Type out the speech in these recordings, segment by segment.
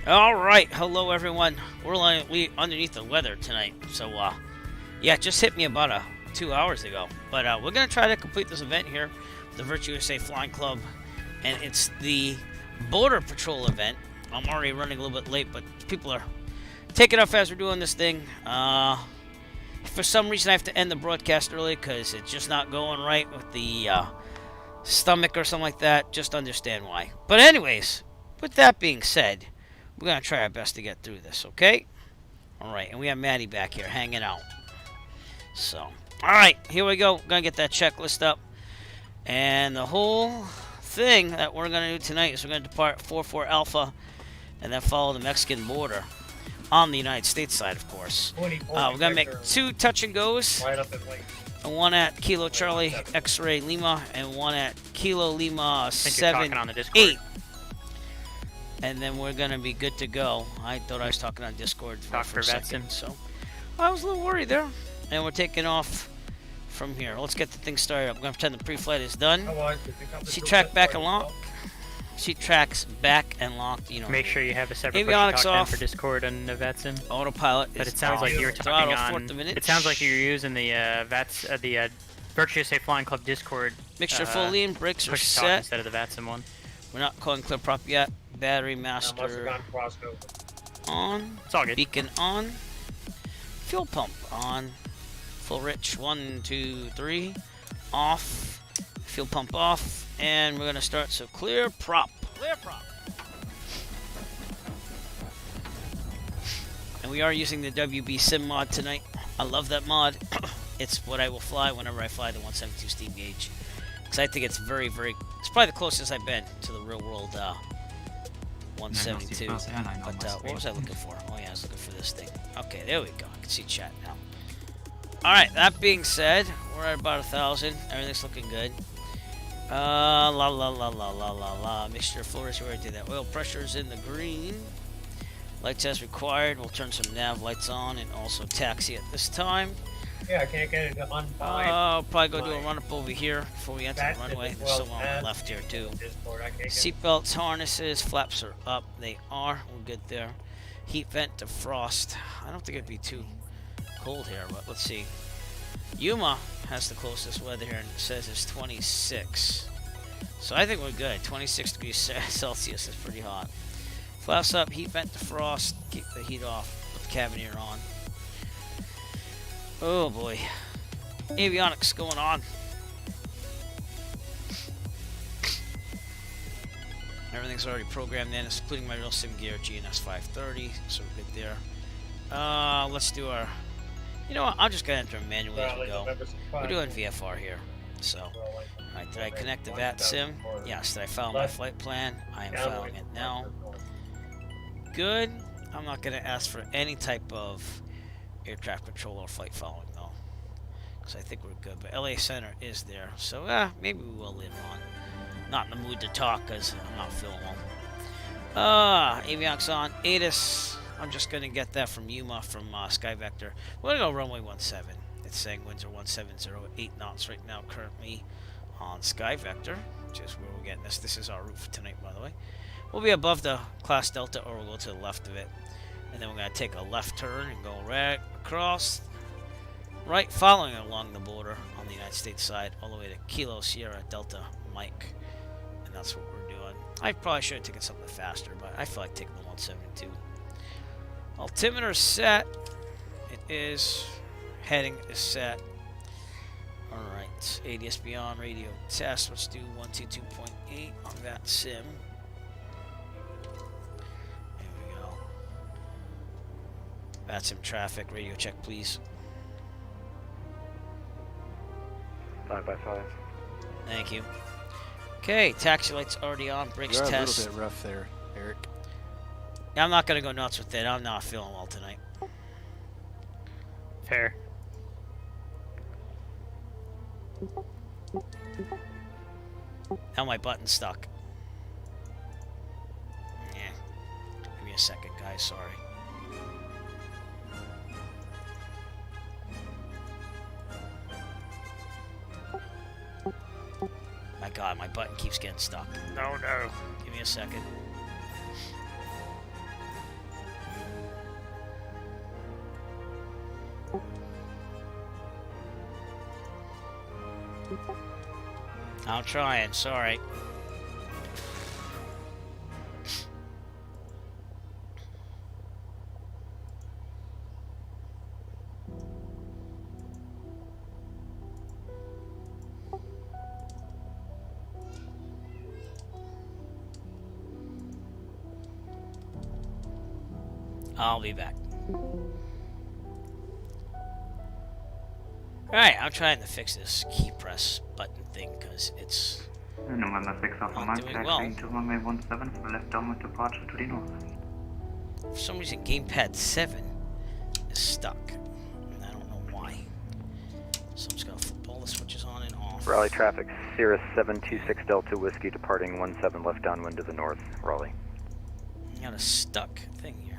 All right, hello everyone. We're underneath the weather tonight, so yeah, it just hit me about 2 hours ago. But we're gonna try to complete this event here, the Virtue USA Flying Club, and it's the Border Patrol event. I'm already running a little bit late, but people are taking off as we're doing this thing. For some reason, I have to end the broadcast early because it's just not going right with the stomach or something like that. Just understand why. But anyways, with that being said, we're going to try our best to get through this, okay? Alright, and we have Maddie back here hanging out. So, alright, here we go. We're going to get that checklist up. And the whole thing that we're going to do tonight is we're going to depart 44 Alpha and then follow the Mexican border on the United States side, of course. We're going to make 2 touch and goes. One at Kilo Charlie X-Ray Lima and one at Kilo Lima 7-8. And then we're going to be good to go. I thought I was talking on Discord for a second, so I was a little worried there. And we're taking off from here. Let's get the thing started up. I'm going to pretend the pre-flight is done. She tracked back and locked. She tracks back and locked. You know. Make sure you have a separate avionics off for Discord and VATSIM. Autopilot. But it sounds like you're talking on. It sounds like you're using the the Virtue USA Flying Club Discord. Mixture full lean. Brakes are set instead of the VATSIM one. We're not calling clear prop yet. Battery master on. It's all good. Beacon on. Fuel pump on. Full rich. 1, 2, 3. Off. Fuel pump off. And we're gonna start. So clear prop. Clear prop. And we are using the WB Sim mod tonight. I love that mod. It's what I will fly whenever I fly the 172 steam gauge. Because I think it's very, very... It's probably the closest I've been to the real world 172. But what was I looking for? Oh yeah, I was looking for this thing. Okay, there we go. I can see chat now. Alright, that being said, we're at about 1,000. Everything's looking good. La la la la la la la. Mixture of floors, we already did that. Oil pressure is in the green. Lights as required. We'll turn some nav lights on and also taxi at this time. Yeah, I can't get it to unbind. I'll probably go do a run up over here before we enter the runway. There's someone on the left here too. Seatbelts, harnesses, flaps are up. They are. We're good there. Heat vent to frost. I don't think it'd be too cold here, but let's see. Yuma has the closest weather here and it says it's 26. So I think we're good. 26 degrees Celsius is pretty hot. Flaps up, heat vent to frost. Keep the heat off. Put the cabin air on. Oh boy. Avionics going on. Everything's already programmed in, including my real sim gear, GNS 530. So we're good there. Let's do our... You know what? I'm just going to enter manually as we go. We're doing VFR here. So, alright, did I connect the VATSIM? Yes. Did I follow my flight plan? I am following it now. Good. I'm not going to ask for any type of air traffic control or flight following though, because I think we're good. But LA Center is there, so maybe we will live on. Not in the mood to talk because I'm not feeling well. Avionics on. ATIS. I'm just gonna get that from Yuma from Sky Vector. We're gonna go runway 17. It's saying winds are 1708 knots right now currently on Sky Vector, which is where we're getting this. This is our route for tonight, by the way. We'll be above the class Delta, or we'll go to the left of it. And then we're going to take a left turn and go right across, right, following along the border on the United States side, all the way to Kilo Sierra Delta Mike. And that's what we're doing. I probably should have taken something faster, but I feel like taking the 172. Altimeter set. It is. Heading is set. Alright. ADS Beyond radio test. Let's do 122.8 on that sim. That's some traffic. Radio check, please. 5x5. Thank you. Okay, taxi lights already on. Brakes You're test. a little bit rough there, Eric. Yeah, I'm not gonna go nuts with it. I'm not feeling well tonight. Fair. Now my button's stuck. Yeah. Give me a second, guys. Sorry. My God, my button keeps getting stuck. No, no. Give me a second. I'm trying, sorry. I'll be back. Alright, I'm trying to fix this key press button thing because it's November 6 Alpha not Mike, doing well. taxiing to runway 17 for left downwind departure to the north. For some reason, gamepad 7 is stuck. And I don't know why. So I'm just going to flip all the switches on and off. Raleigh traffic, Cirrus 726 Delta Whiskey departing 17 left downwind to the north, Raleigh. Got a stuck thing here.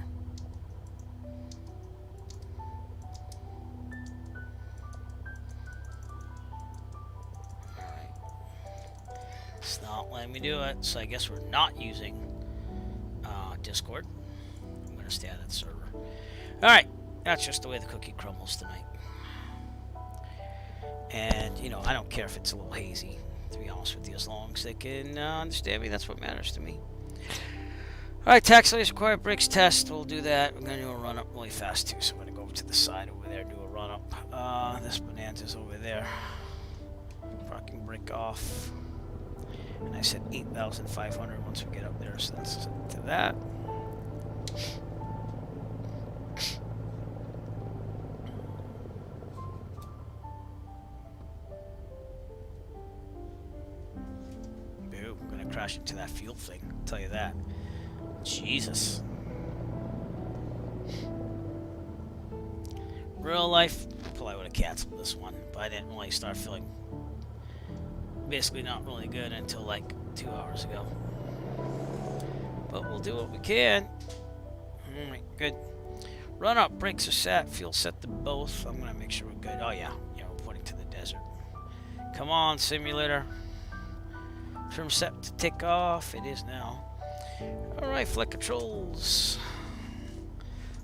It's not letting me do it, so I guess we're not using Discord. I'm going to stay on that server. Alright, that's just the way the cookie crumbles tonight. And, you know, I don't care if it's a little hazy, to be honest with you, as long as they can understand me. That's what matters to me. Alright, taxi required brakes test. We'll do that. We're going to do a run-up really fast, too, so I'm going to go over to the side over there and do a run-up. This Bonanza's over there. Parking brake off. And I said 8,500 once we get up there, so that's to that. Boo, I'm gonna crash into that fuel thing, I'll tell you that. Jesus. Real life, probably would have canceled this one, but I didn't really start feeling basically not really good until like 2 hours ago. But we'll do what we can. Alright, good. Run up, brakes are set, fuel set to both. I'm gonna make sure we're good. Oh yeah, we're pointing to the desert. Come on, simulator. Trim set to take off. It is now. Alright, flight controls.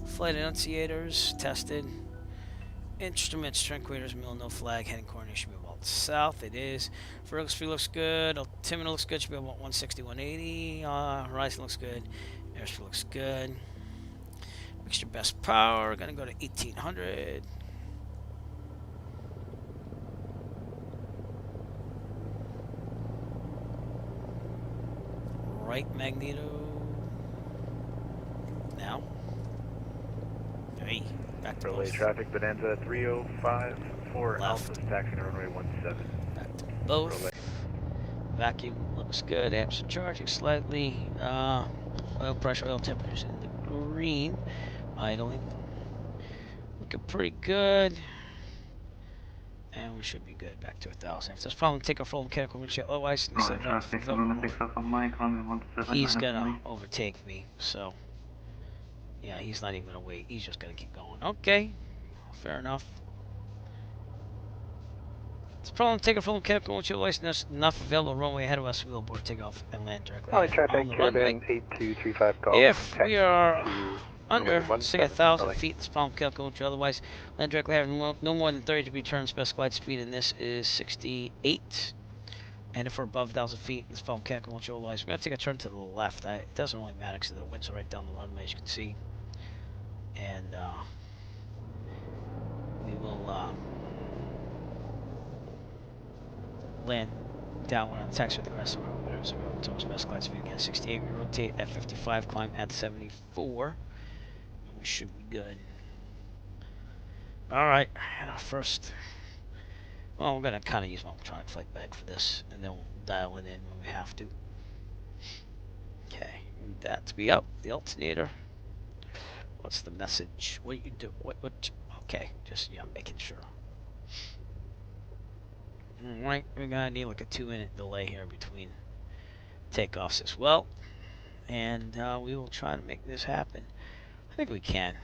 Flight annunciators tested. Instruments, trunquators, mill, no flag, heading coordination should be about south. It is. Vertical speed looks good. Altimeter looks good. Should be about 160, 180. Horizon looks good. Airspeed looks good. Mixture best power. Gonna go to 1800. Right magneto. Now. Hey. Back to Relay both. traffic, Bonanza 3054 Left. Alpha's taxiing to runway 17. Back to both. Relay. Vacuum looks good. Amps are charging slightly. Oil pressure, oil temperatures in the green. Idling. Looking pretty good. And we should be good. Back to 1,000. If there's a problem, take a full mechanical windshield. Otherwise, Raleigh traffic, November 6 Alpha Mike, runway 17 he's minus gonna delay. overtake me. So, yeah, he's not even gonna wait. He's just gonna keep going. Okay. Fair enough. It's a problem. Take a full mechanical windshield license. Enough available runway ahead of us. We'll board, take off, and land directly Raleigh on traffic, the runway. Caravan 8235 Golf. If we are to under, runway say, 17, 1,000 Raleigh. feet, this problem mechanical windshield. Otherwise, land directly having no more than 30 degree turn. Specified speed in this is 68. And if we're above 1,000 feet, this problem mechanical windshield. Otherwise, we're gonna take a turn to the left. It doesn't really matter because the winds are right down the runway, as you can see. And we will land downwind on the taxi with the rest of our orbiters. We're total specified speed again 68. We rotate at 55, climb at 74. And we should be good. Alright, first. Well, we're gonna kind of use my electronic flight bag for this, and then we'll dial it in when we have to. Okay, that's be up. The alternator. What's the message? What you do? What? Okay, just making sure. Alright, we're gonna need like a 2-minute delay here between takeoffs as well, and we will try to make this happen. I think we can.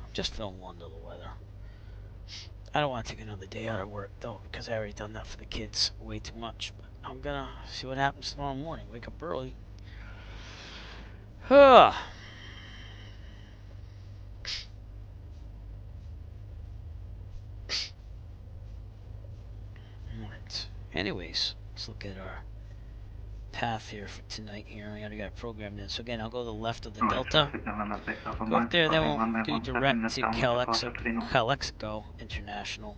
I'm just feeling under the weather. I don't want to take another day out of work though, because I already done that for the kids way too much. But I'm gonna see what happens tomorrow morning. Wake up early. Alright. Anyways, Let's look at our path here for tonight here. I already got it programmed in. So again, I'll go to the left of the Delta. Go up there, then we'll do direct to Calexico International.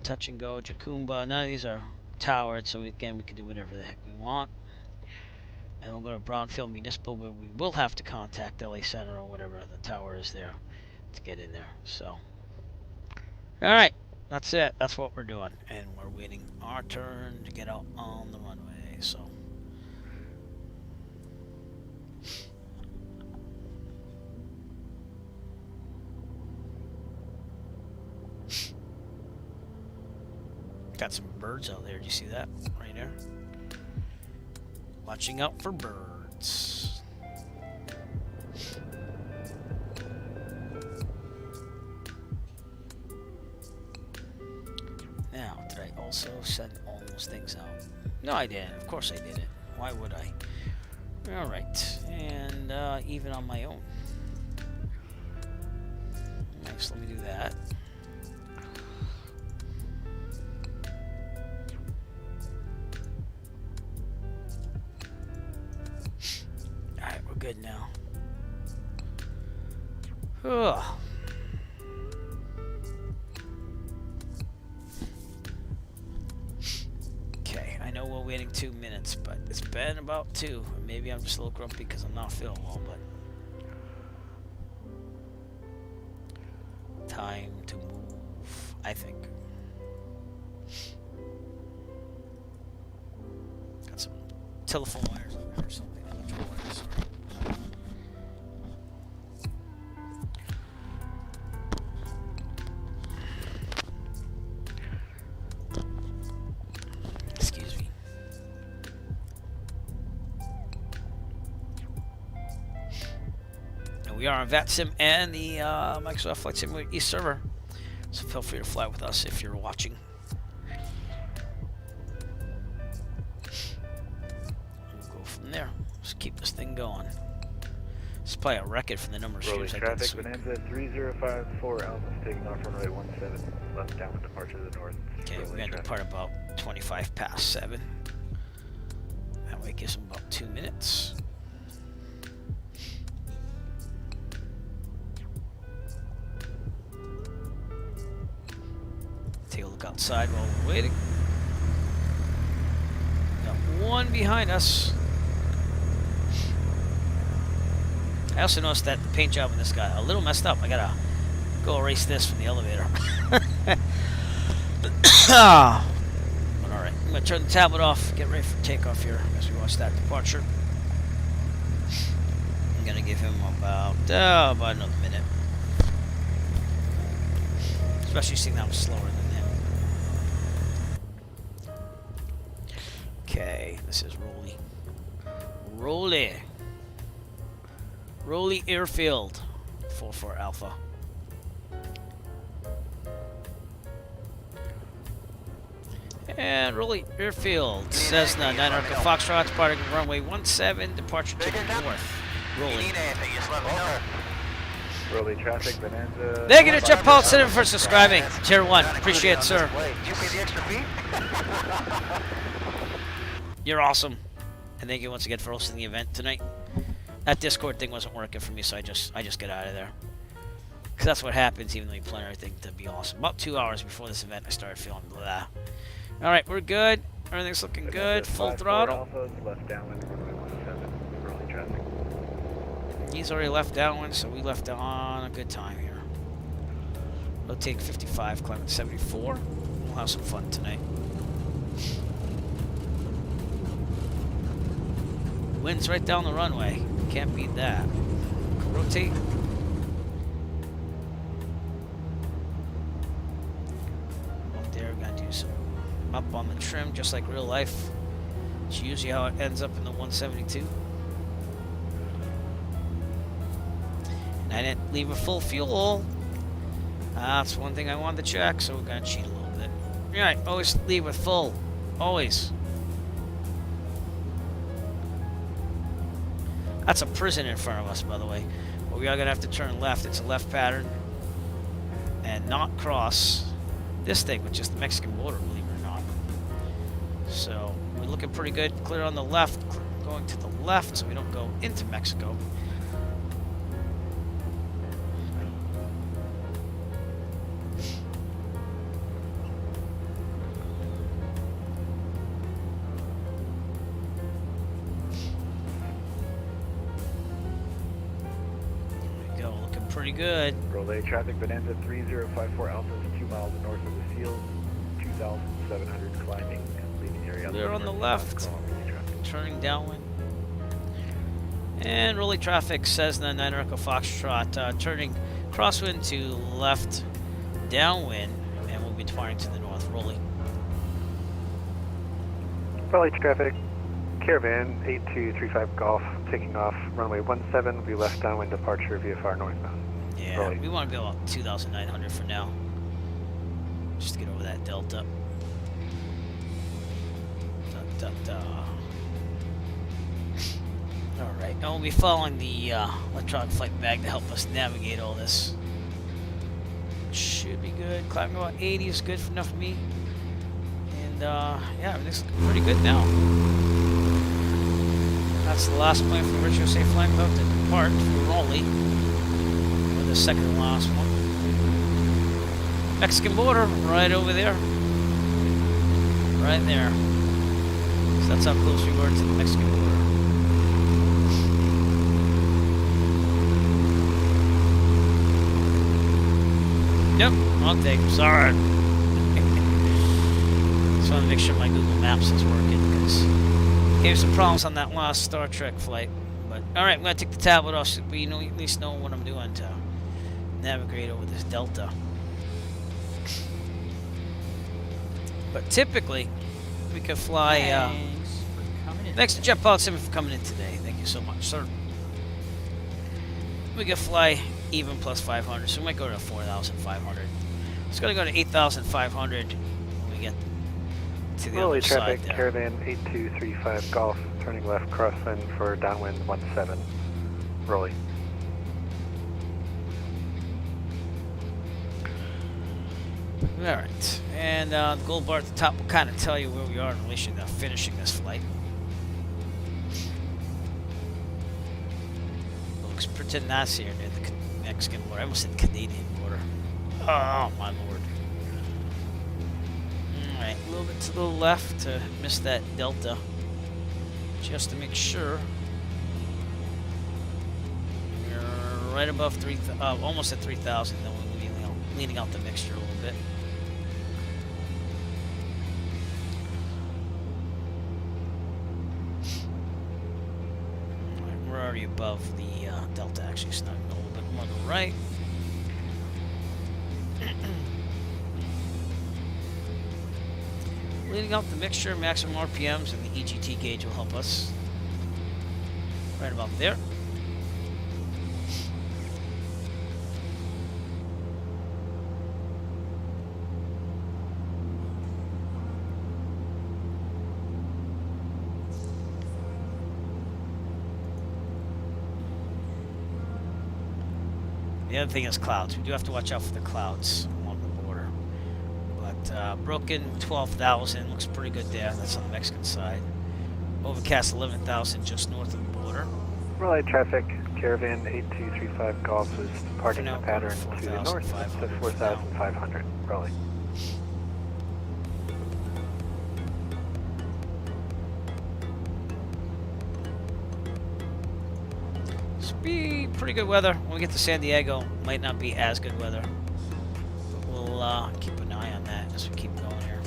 Touch and go, Jacumba. None of these are towered, so again, we can do whatever the heck we want. And we'll go to Brownfield Municipal, where we will have to contact LA Center or whatever the tower is there to get in there. So, alright, that's it. That's what we're doing. And we're waiting our turn to get out on the runway. So, got some birds out there. Do you see that? Right there. Watching out for birds. Now, did I also send all those things out? No, I didn't. Of course I didn't. Why would I? Alright. And even on my own. Next, let me do that. Good now. Ugh. Okay, I know we're waiting 2 minutes, but it's been about 2. Or maybe I'm just a little grumpy because I'm not feeling well, but time to move, I think. Got some telephone wires over there or something. Electrical wires. Excuse me. And we are on VATSIM and the Microsoft Flight Simulator East server, so feel free to fly with us if you're watching. There. Just keep this thing going. It's probably a record for the number of streams I did this week. Bonanza 3054 Alpha taking off runway 17, left downwind departure to the north. Okay, we're going to depart about 25 past 7. That way it gives them about 2 minutes. Take a look outside while we're waiting. Got one behind us. I also noticed that the paint job on this guy a little messed up. I gotta go erase this from the elevator. But alright, I'm gonna turn the tablet off, get ready for takeoff here as we watch that departure. I'm gonna give him about another minute. Especially seeing that I'm slower than him. Okay, this is Rolly. Rolly. Rolly Airfield, 44 Alpha. And Rolly Airfield, Cessna 9 Arca Foxtrot, departing runway 17, departure to the north. Rolly. Rolly traffic, Bonanza. Thank you to Jeff Paul for subscribing. Tier 1, appreciate it, sir. Did you pay the extra fee? You're awesome. And thank you once again for hosting the event tonight. That Discord thing wasn't working for me, so I just get out of there. Because that's what happens, even though you plan everything to be awesome. About 2 hours before this event, I started feeling blah. Alright, we're good. Everything's looking good. Full throttle. Left downwind, runway 17, Rolly traffic. He's already left downwind, so we left on a good time here. Rotate 55, climbing 74. We'll have some fun tonight. Wind's right down the runway. Can't beat that. Rotate. Up there, we're gonna do some up on the trim, just like real life. It's usually how it ends up in the 172. And I didn't leave a full fuel. That's one thing I wanted to check, so we're gonna cheat a little bit. Alright, always leave with full. Always. That's a prison in front of us, by the way. But we are going to have to turn left. It's a left pattern. And not cross this thing, which is the Mexican border, believe it or not. So we're looking pretty good. Clear on the left, going to the left so we don't go into Mexico. There we go, looking pretty good. Relay traffic Bonanza 3054 Alpha is 2 miles north of the field, 2,700 climbing, leaving area. Clear on the left, turning downwind. And rolling traffic Cessna 9 Echo Foxtrot, turning crosswind to left downwind, and we'll be departing to the north. Rolling. Relay traffic, Caravan 8235 Golf, taking off runway 17, will be left downwind departure VFR northbound. Yeah, Rolling. we want to go up 2,900 for now. Just to get over that delta. Da, da, da. Alright, and we'll be following the electronic flight bag to help us navigate all this. Should be good. Climbing about 80 is good enough for me. And yeah, everything's looking pretty good now. That's the last plane from Virtual Safe Flying Club to depart for Raleigh. Or the second to last one. Mexican border, right over there. Right there. So that's how close we were to the Mexican border. Yep, I'll take them. Sorry. Just want to make sure my Google Maps is working because gave some problems on that last Star Trek flight. But all right, I'm gonna take the tablet off so we at least know what I'm doing to navigate over this delta. But typically, we could fly. Thanks to Jeff Paulson for coming in today. Thank you so much, sir. We could fly even plus 500, so we might go to 4,500. It's going to go to 8,500 when we get to the other side there. Caravan 8235 Golf, turning left crosswind for downwind 17, Rolly. Alright, and the gold bar at the top will kind of tell you where we are in relation to finishing this flight. Looks pretty nice here near the Mexican border. I almost said Canadian border. Oh, my lord. Alright, a little bit to the left to miss that delta. Just to make sure. We're right above almost at 3,000. Then we'll be leaning out the mixture a little bit. We're already above the delta, actually, so now a little bit more to the right. Leading out the mixture, maximum RPMs, and the EGT gauge will help us. Right about there. The other thing is clouds. We do have to watch out for the clouds along the border. But broken 12,000 looks pretty good there. That's on the Mexican side. Overcast 11,000 just north of the border. Relay traffic, Caravan 8235 Golf is departing now, the pattern to the north to 4,500, Raleigh. Be pretty good weather. When we get to San Diego, might not be as good weather. But we'll keep an eye on that as we keep going here.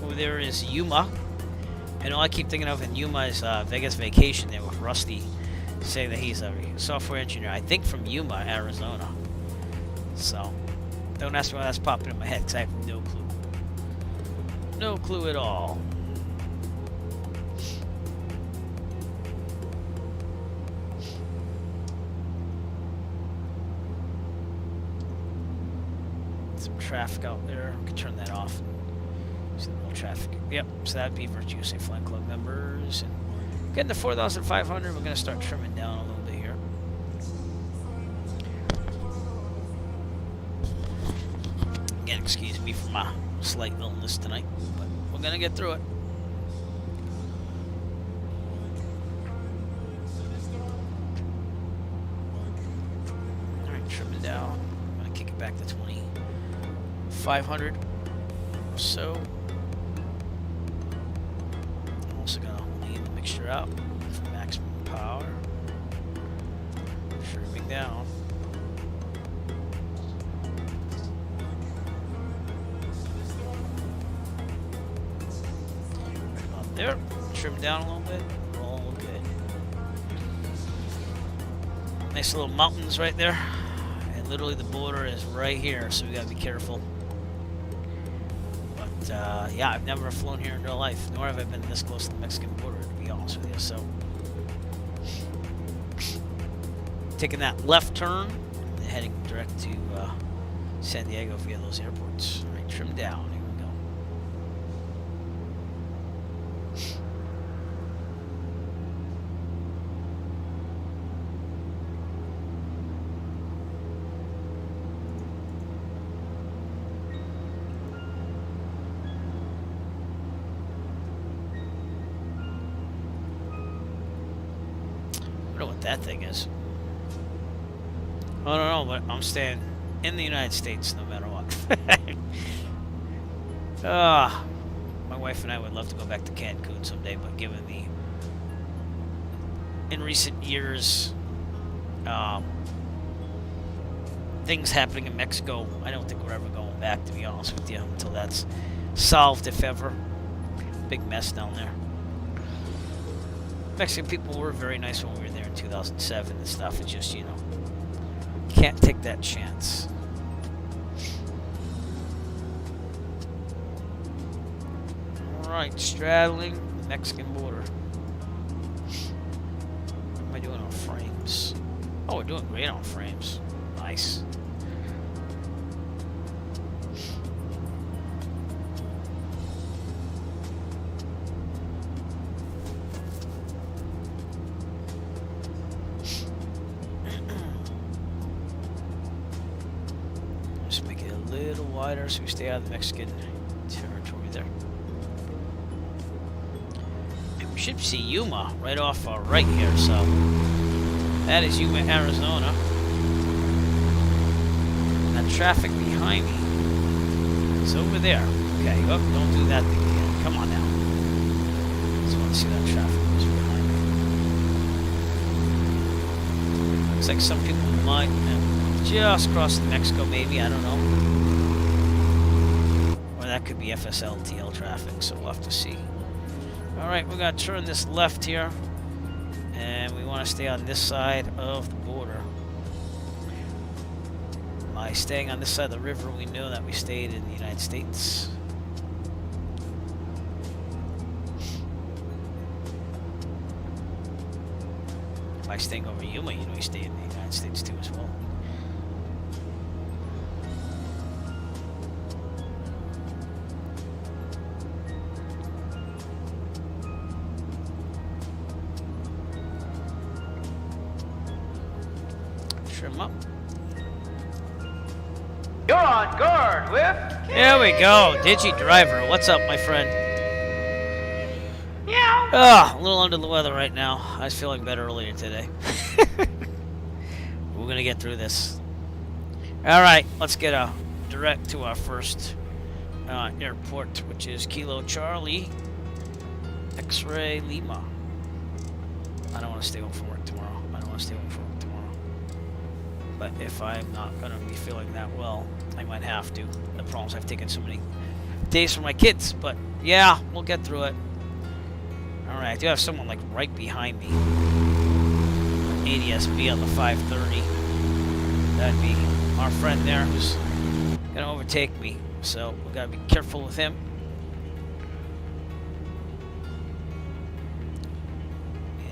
Over there is Yuma. And all I keep thinking of in Yuma is Vegas Vacation there with Rusty saying that he's a software engineer, I think from Yuma, Arizona. So, don't ask me why that's popping in my head because I have no clue. No clue at all. Some traffic out there. We can turn that off. See no traffic. Yep, so that'd be Virtual Safe Flying Club members. And getting to 4,500, we're going to start trimming down a little bit here. Again, excuse me for my slight illness tonight, but we're gonna get through it. Alright, trim it down. I'm gonna kick it back to 2,500 or so. I'm also gonna lean the mixture out for maximum power. Trimming down. There, trim down a little bit, all good. Nice little mountains right there, and literally the border is right here, so we gotta be careful. But yeah, I've never flown here in real life, nor have I been this close to the Mexican border, to be honest with you. So, taking that left turn, and heading direct to San Diego via those airports. All right, trim down. Here we go. I don't know what that thing is. I don't know, but I'm staying in the United States no matter what. My wife and I would love to go back to Cancun someday, but given the in recent years things happening in Mexico, I don't think we're ever going back, to be honest with you, until that's solved, if ever. Big mess down there. Mexican people were very nice when we were there in 2007 and stuff. It's just, you know, can't take that chance. Alright, straddling the Mexican border. What am I doing on frames? Oh, we're doing great on frames. Nice. Just make it a little wider so we stay out of the Mexican territory there. And we should see Yuma right off our right here, so that is Yuma, Arizona. And that traffic behind me is over there. Okay, oh, don't do that thing again. Come on now. Just want to see that traffic was behind me. Looks like some people might just cross Mexico, maybe, I don't know. Or that could be FSLTL traffic, so we'll have to see. Alright, we're going to turn this left here. And we want to stay on this side of the border. By staying on this side of the river, we know that we stayed in the United States. By staying over Yuma, you know we stayed in the United States too as well. Trim up. You're on guard with... There we go. Digi Driver. What's up, my friend? Yeah. Ah, a little under the weather right now. I was feeling better earlier today. We're going to get through this. All right, let's get direct to our first airport, which is Kilo Charlie, X-Ray Lima. I don't want to stay home from work tomorrow. But if I'm not going to be feeling that well, I might have to. The problem is I've taken so many days for my kids. But yeah, we'll get through it. Alright, I do have someone like right behind me. ADSB on the 530. That'd be our friend there who's going to overtake me. So we've got to be careful with him.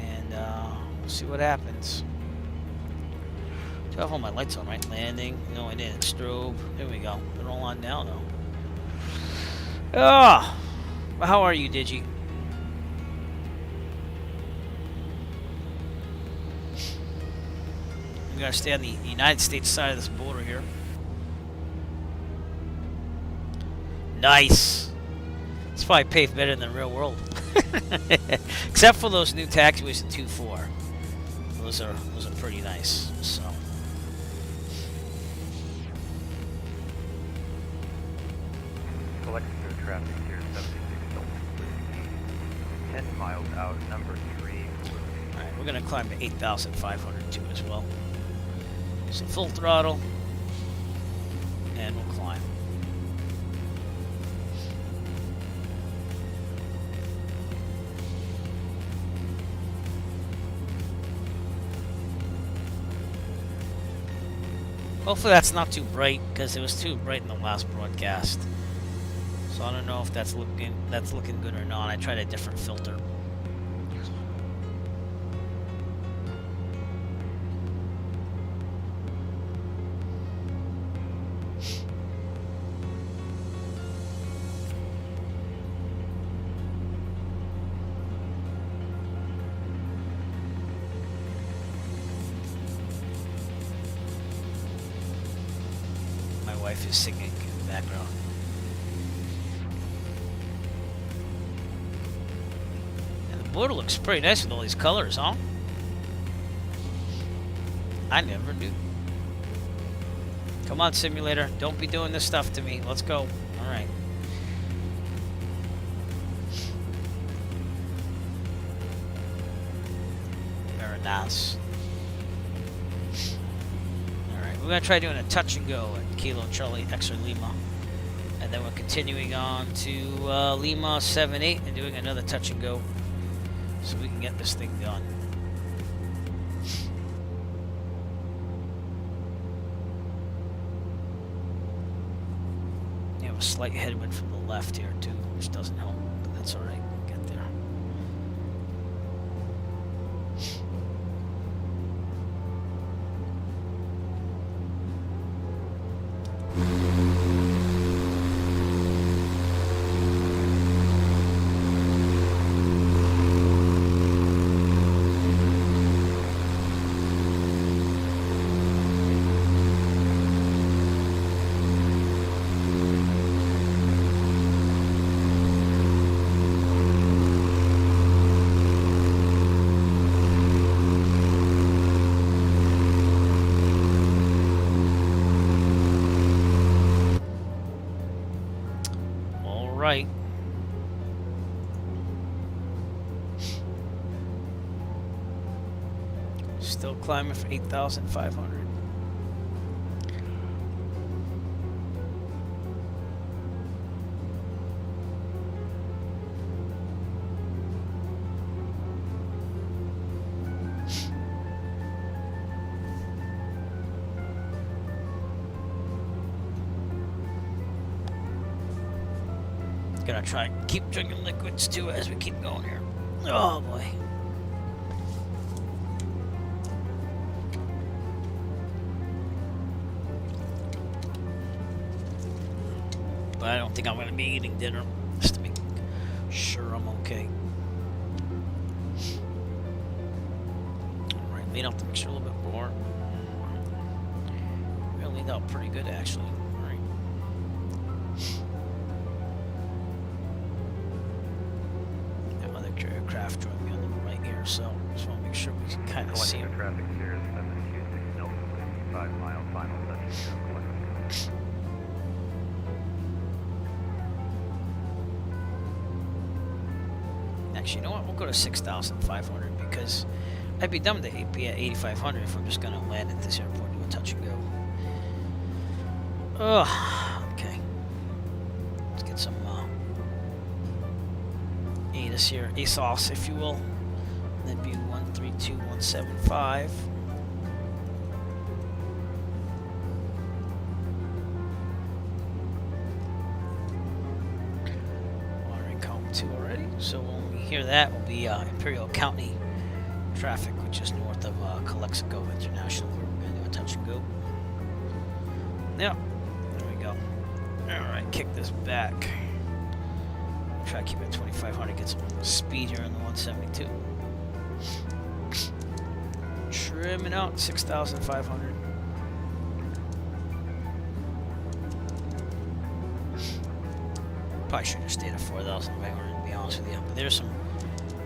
And we'll see what happens. I have all my lights on, right? Landing. No, I didn't. Strobe. There we go. They're all on now, though. Ah! Oh, how are you, Digi? We gotta stay on the United States side of this border here. Nice. It's probably paved better than the real world. Except for those new taxiways in 2-4. Those are pretty nice. So. Collecting through traffic here, 76 10 miles out, number 3. Alright, we're gonna climb to 8,500 too as well. So full throttle. And we'll climb. Hopefully that's not too bright, because it was too bright in the last broadcast. So I don't know if that's looking good or not. I tried a different filter. My wife is singing in the background. And the border looks pretty nice with all these colors, huh? I never knew. Come on, simulator. Don't be doing this stuff to me. Let's go. Alright. Very nice. We're going to try doing a touch and go at Kilo Charlie X or Lima. And then we're continuing on to Lima 78 and doing another touch and go so we can get this thing done. You have a slight headwind from the left here too, which doesn't help, but that's alright. We'll get there. Right. Still climbing for 8,500. Gonna try and keep drinking liquids too as we keep going here. Oh boy. But I don't think I'm gonna be eating dinner just to make sure I'm okay. Alright, lean out the mixture a little bit more. We're leaned out pretty good actually. Alright. Aircraft join me on the right here, so just want to make sure we can kind of see him. Traffic here, 726 Delta, 5 mile final touch and go. Actually, you know what? We'll go to 6,500 because I'd be dumb to be at 8,500 if I'm just going to land at this airport and do a touch and go. Oh, okay. Let's get some ATIS here, ASOS, if you will. That'd be 132175. Wiring column 2 already. So when we hear that, we'll be Imperial County traffic, which is north of Calexico International. We're going to do a touch and go. Yeah, there we go. Alright, kick this back. Try to keep it at 2,500, get some speed here in the 172. Trimming out 6,500. Probably should have stayed at 4,000 if I were to be honest with you. But there's some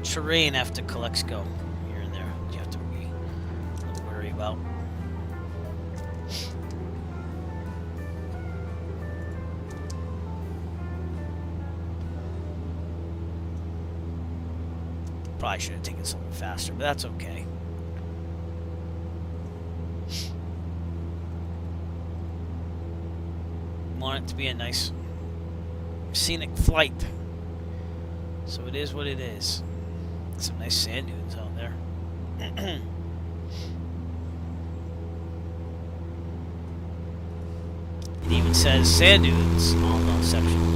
terrain after Calexico here and there you have to be a little worried about. Probably should have taken something faster, but that's okay. Want it to be a nice scenic flight. So it is what it is. Some nice sand dunes out there. It even says sand dunes on the section.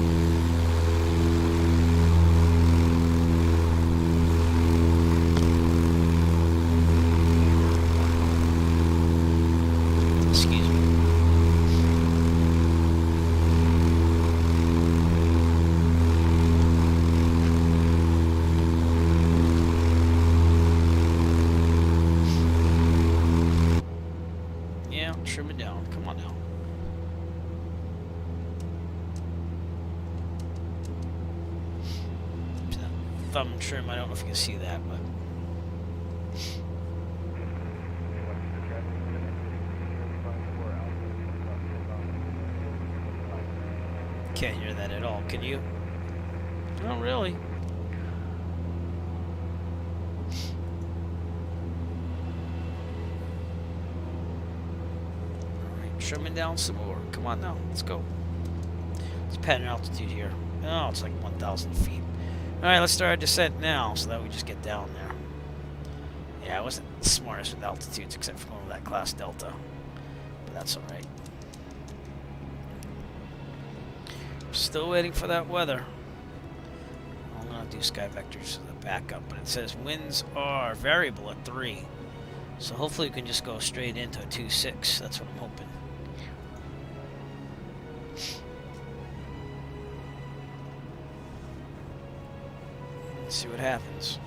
Excuse me. Yeah, trim it down. Come on now. Thumb trim. I don't know if you can see that, but can't hear that at all. Can you? Not really. Alright, trimming down some more. Come on now. Let's go. It's pattern altitude here. Oh, it's like 1,000 feet. Alright, let's start our descent now so that we just get down there. Yeah, I wasn't the smartest with altitudes except for going with that class Delta. But that's alright. Still waiting for that weather. I'm gonna do sky vectors as a backup, but it says winds are variable at 3. So hopefully we can just go straight into a 2.6. That's what I'm hoping. Let's see what happens.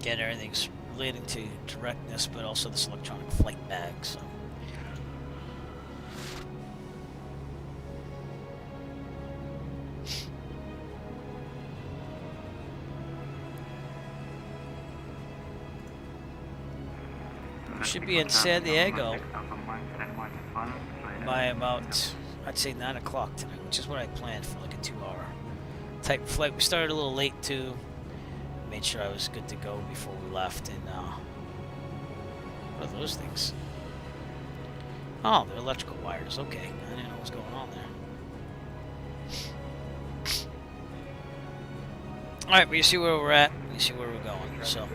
Again, everything's relating to directness, but also this electronic flight bag, so. We should be in San Diego by about, I'd say 9 o'clock tonight, which is what I planned for, like a 2-hour type of flight. We started a little late too. Made sure I was good to go before we left, and what are those things? Oh, they're electrical wires. Okay, I didn't know what was going on there. All right, but you see where we're at. You see where we're going. So.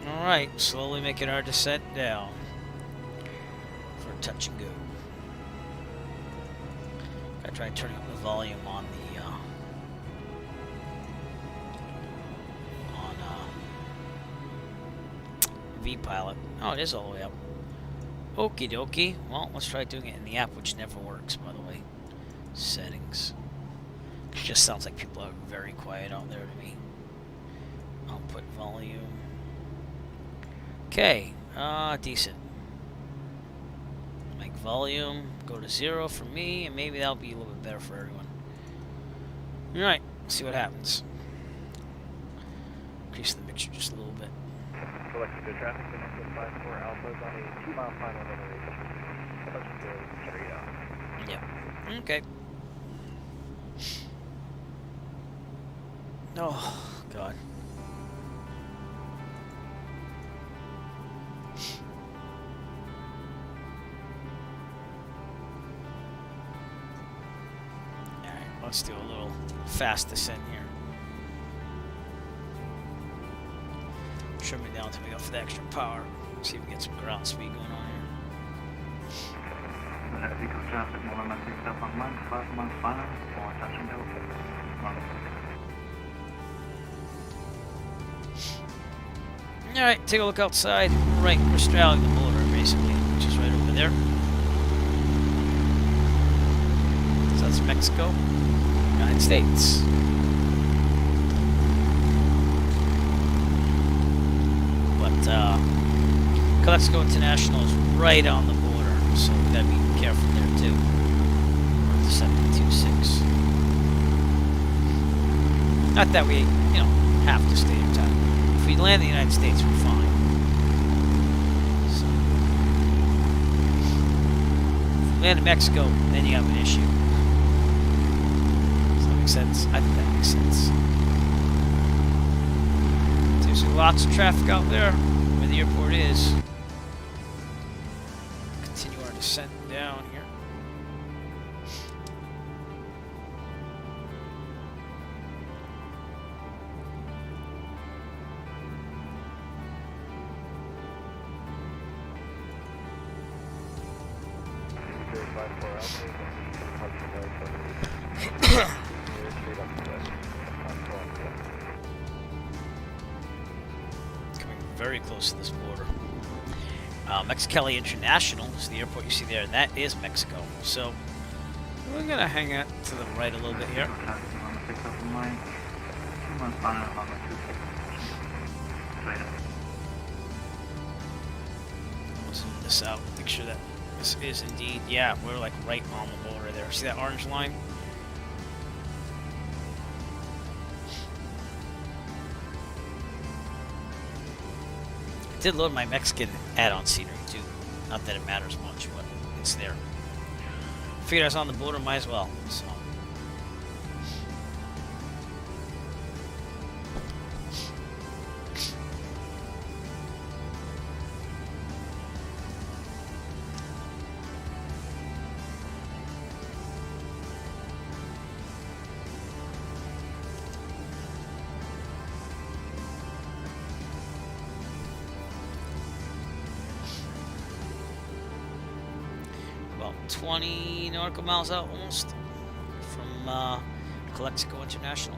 Alright, slowly making our descent down for touch and go. Gotta try turning up the volume on the V-Pilot. Oh, it is all the way up. Okie dokie. Well, let's try doing it in the app, which never works, by the way. Settings. It just sounds like people are very quiet out there to me. Output volume. Okay, decent. Make volume go to 0 for me, and maybe that'll be a little bit better for everyone. Alright, let's see what happens. Increase the mixture just a little bit. Selected good traffic, 54 Alpha's on a 2-mile final elevation. Touch and go straight up. Yep. Okay. Oh, God. Let's do a little fast descent here. Trim it down until we go for the extra power. See if we get some ground speed going on here. Electrical traffic, November 6 up on 1, 5 months final, or touch and go. Alright, take a look outside. Right, we're straddling the border, basically, which is right over there. So that's Mexico, United States. But, Calexico International is right on the border, so we gotta be careful there, too. We're intercepting 2-6. Not that we, you know, have to stay in town. If we land in the United States, we're fine. So, if we land in Mexico, then you have an issue. Does that make sense? I think that makes sense. There's lots of traffic out there where the airport is. Continue our descent down here. Coming very close to this border. Mexicali International is the airport you see there, and that is Mexico. So we're gonna hang out to the right a little bit here. Zoom this out, make sure that this is indeed, yeah, we're like right on the border there. See that orange line? I did load my Mexican add-on scenery too. Not that it matters much, but it's there. Figured I was on the border, might as well. So. About 20 nautical miles out almost from Calexico International.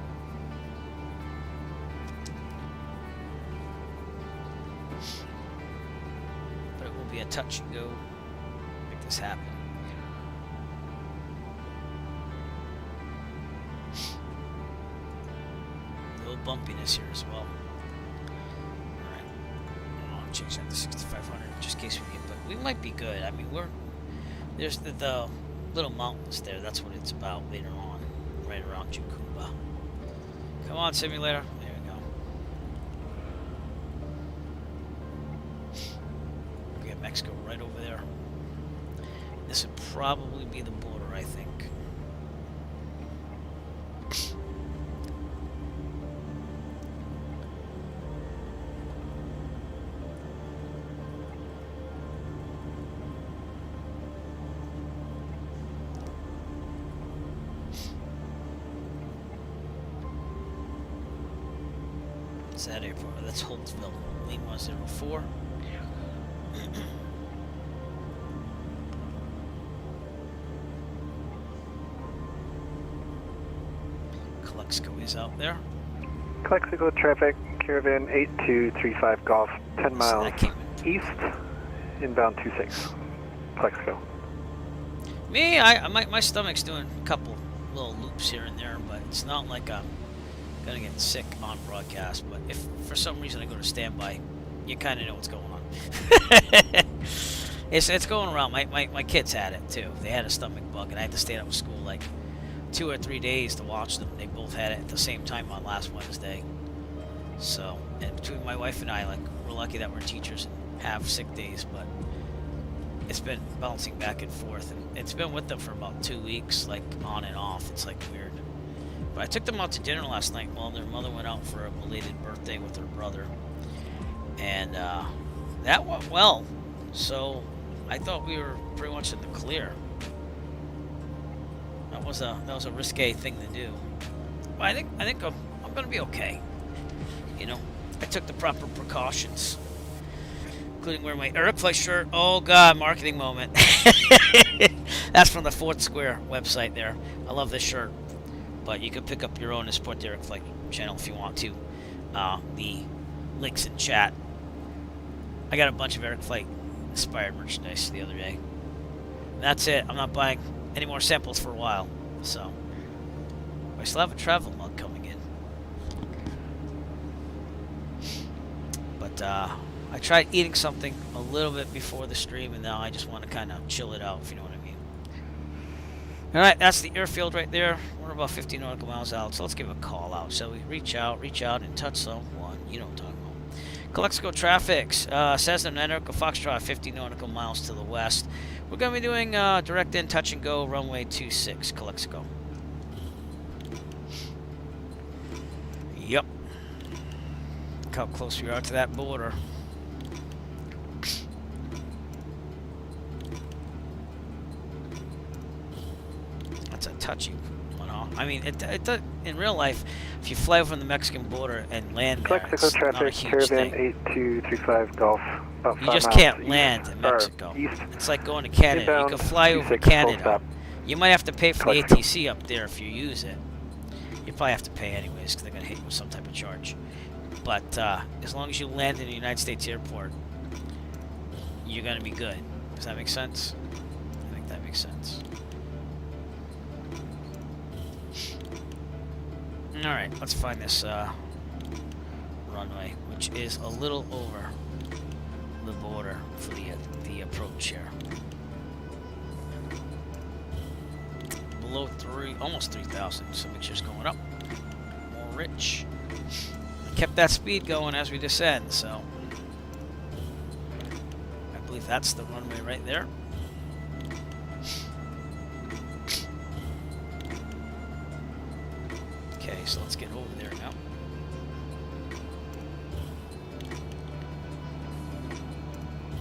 But it will be a touch and go. Make this happen. A little bumpiness here as well. Alright. I'll change that to 6,500 just in case we get, but we might be good. I mean, there's the little mountains there. That's what it's about later on, right around Jucuba. Come on, simulator. There we go. We got Mexico right over there. This would probably be the border, I think. That airport. That's Holtzville, Lima 04. Calexico is out there. Calexico traffic, Caravan 8235 Golf, 10 miles east, inbound 26. Calexico. Me, my stomach's doing a couple little loops here and there, but it's not like I'm gonna get sick on broadcast. But if for some reason I go to standby, you kind of know what's going on. it's going around. My kids had it too. They had a stomach bug, and I had to stay up with school like 2 or 3 days to watch them. They both had it at the same time on last Wednesday. So, and between my wife and I, like, we're lucky that we're teachers and have sick days, but it's been bouncing back and forth, and it's been with them for about 2 weeks, like on and off. It's like weird. But I took them out to dinner last night while their mother went out for a belated birthday with her brother, and that went well. So I thought we were pretty much in the clear. That was a risque thing to do, but I think I'm gonna be okay. You know, I took the proper precautions, including wearing my Airplay shirt. Oh God, marketing moment. That's from the Fourth Square website there. I love this shirt, but you can pick up your own and support the Airplay channel if you want to. The links in chat. I got a bunch of Eric Flight inspired merchandise the other day. That's it. I'm not buying any more samples for a while. So, I still have a travel mug coming in. But I tried eating something a little bit before the stream, and now I just want to kind of chill it out, if you know what I mean. Alright, that's the airfield right there. We're about 50 nautical miles out, so let's give a call out. So we reach out and touch someone. You know what I'm talking about. Calexico traffic, Cessna Nautical Foxtrot, 50 nautical miles to the west. We're going to be doing direct in, touch and go, runway 26, Calexico. Yep. Look how close we are to that border. That's a touchy one. I mean, it does, in real life, if you fly over the Mexican border and land there, Calexico it's not a traffic, huge Caravan thing. 8235 Golf. About You 5 just miles can't east, land in Mexico. East. It's like going to Canada. Inbound, You can fly over 26 full Canada. stop. You might have to pay for the Calexico. ATC up there if you use it. You probably have to pay anyways because they're going to hit you with some type of charge. But as long as you land in a United States airport, you're going to be good. Does that make sense? I think that makes sense. Alright, let's find this runway, which is a little over the border for the approach here. Below almost 3,000, so make sure it's going up. More rich. Kept that speed going as we descend, so I believe that's the runway right there. Okay, so let's get over there now.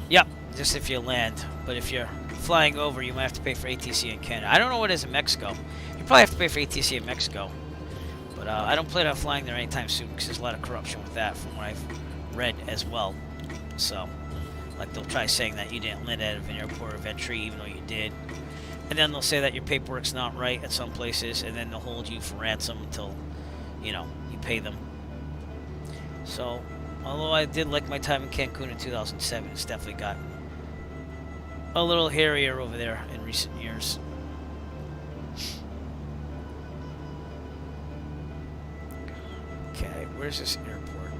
Yep, just if you land. But if you're flying over, you might have to pay for ATC in Canada. I don't know what it is in Mexico. You probably have to pay for ATC in Mexico. But I don't plan on flying there anytime soon because there's a lot of corruption with that from what I've read as well. So, like they'll try saying that you didn't land out of an airport of entry even though you did. And then they'll say that your paperwork's not right at some places, and then they'll hold you for ransom until, you know, you pay them. So, although I did like my time in Cancun in 2007, it's definitely gotten a little hairier over there in recent years. Okay, where's this airport?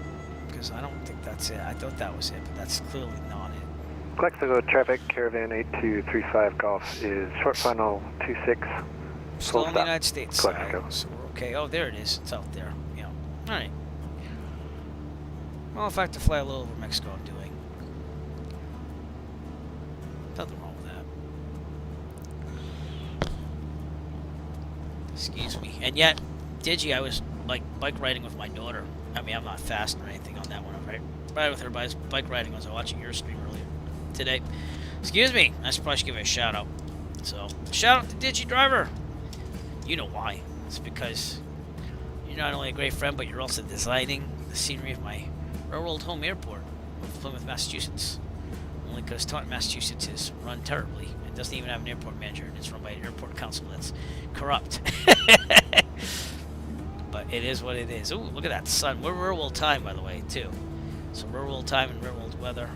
Because I don't think that's it. I thought that was it, but that's clearly not it. Calexico traffic, Caravan 8235 Golf is short final 26. Still Full in the stop. United States Calexico. side, so we're okay. Oh, there it is. It's out there. Yeah. All right. Well, if I have to fly a little over Mexico, I'm doing. Nothing wrong with that. Excuse me. And yet, Digi, I was like bike riding with my daughter. I mean, I'm not fast or anything on that one. I'm right with her, but I was bike riding as I was watching your stream earlier today. Excuse me. I should probably give it a shout out. So, shout out to Digi Driver. You know why. It's because you're not only a great friend, but you're also designing the scenery of my railroad home airport of Plymouth, Massachusetts. Only because Taunton, Massachusetts is run terribly. It doesn't even have an airport manager, and it's run by an airport council that's corrupt. But it is what it is. Ooh, look at that sun. We're real world time, by the way, too. So real world time and real world weather.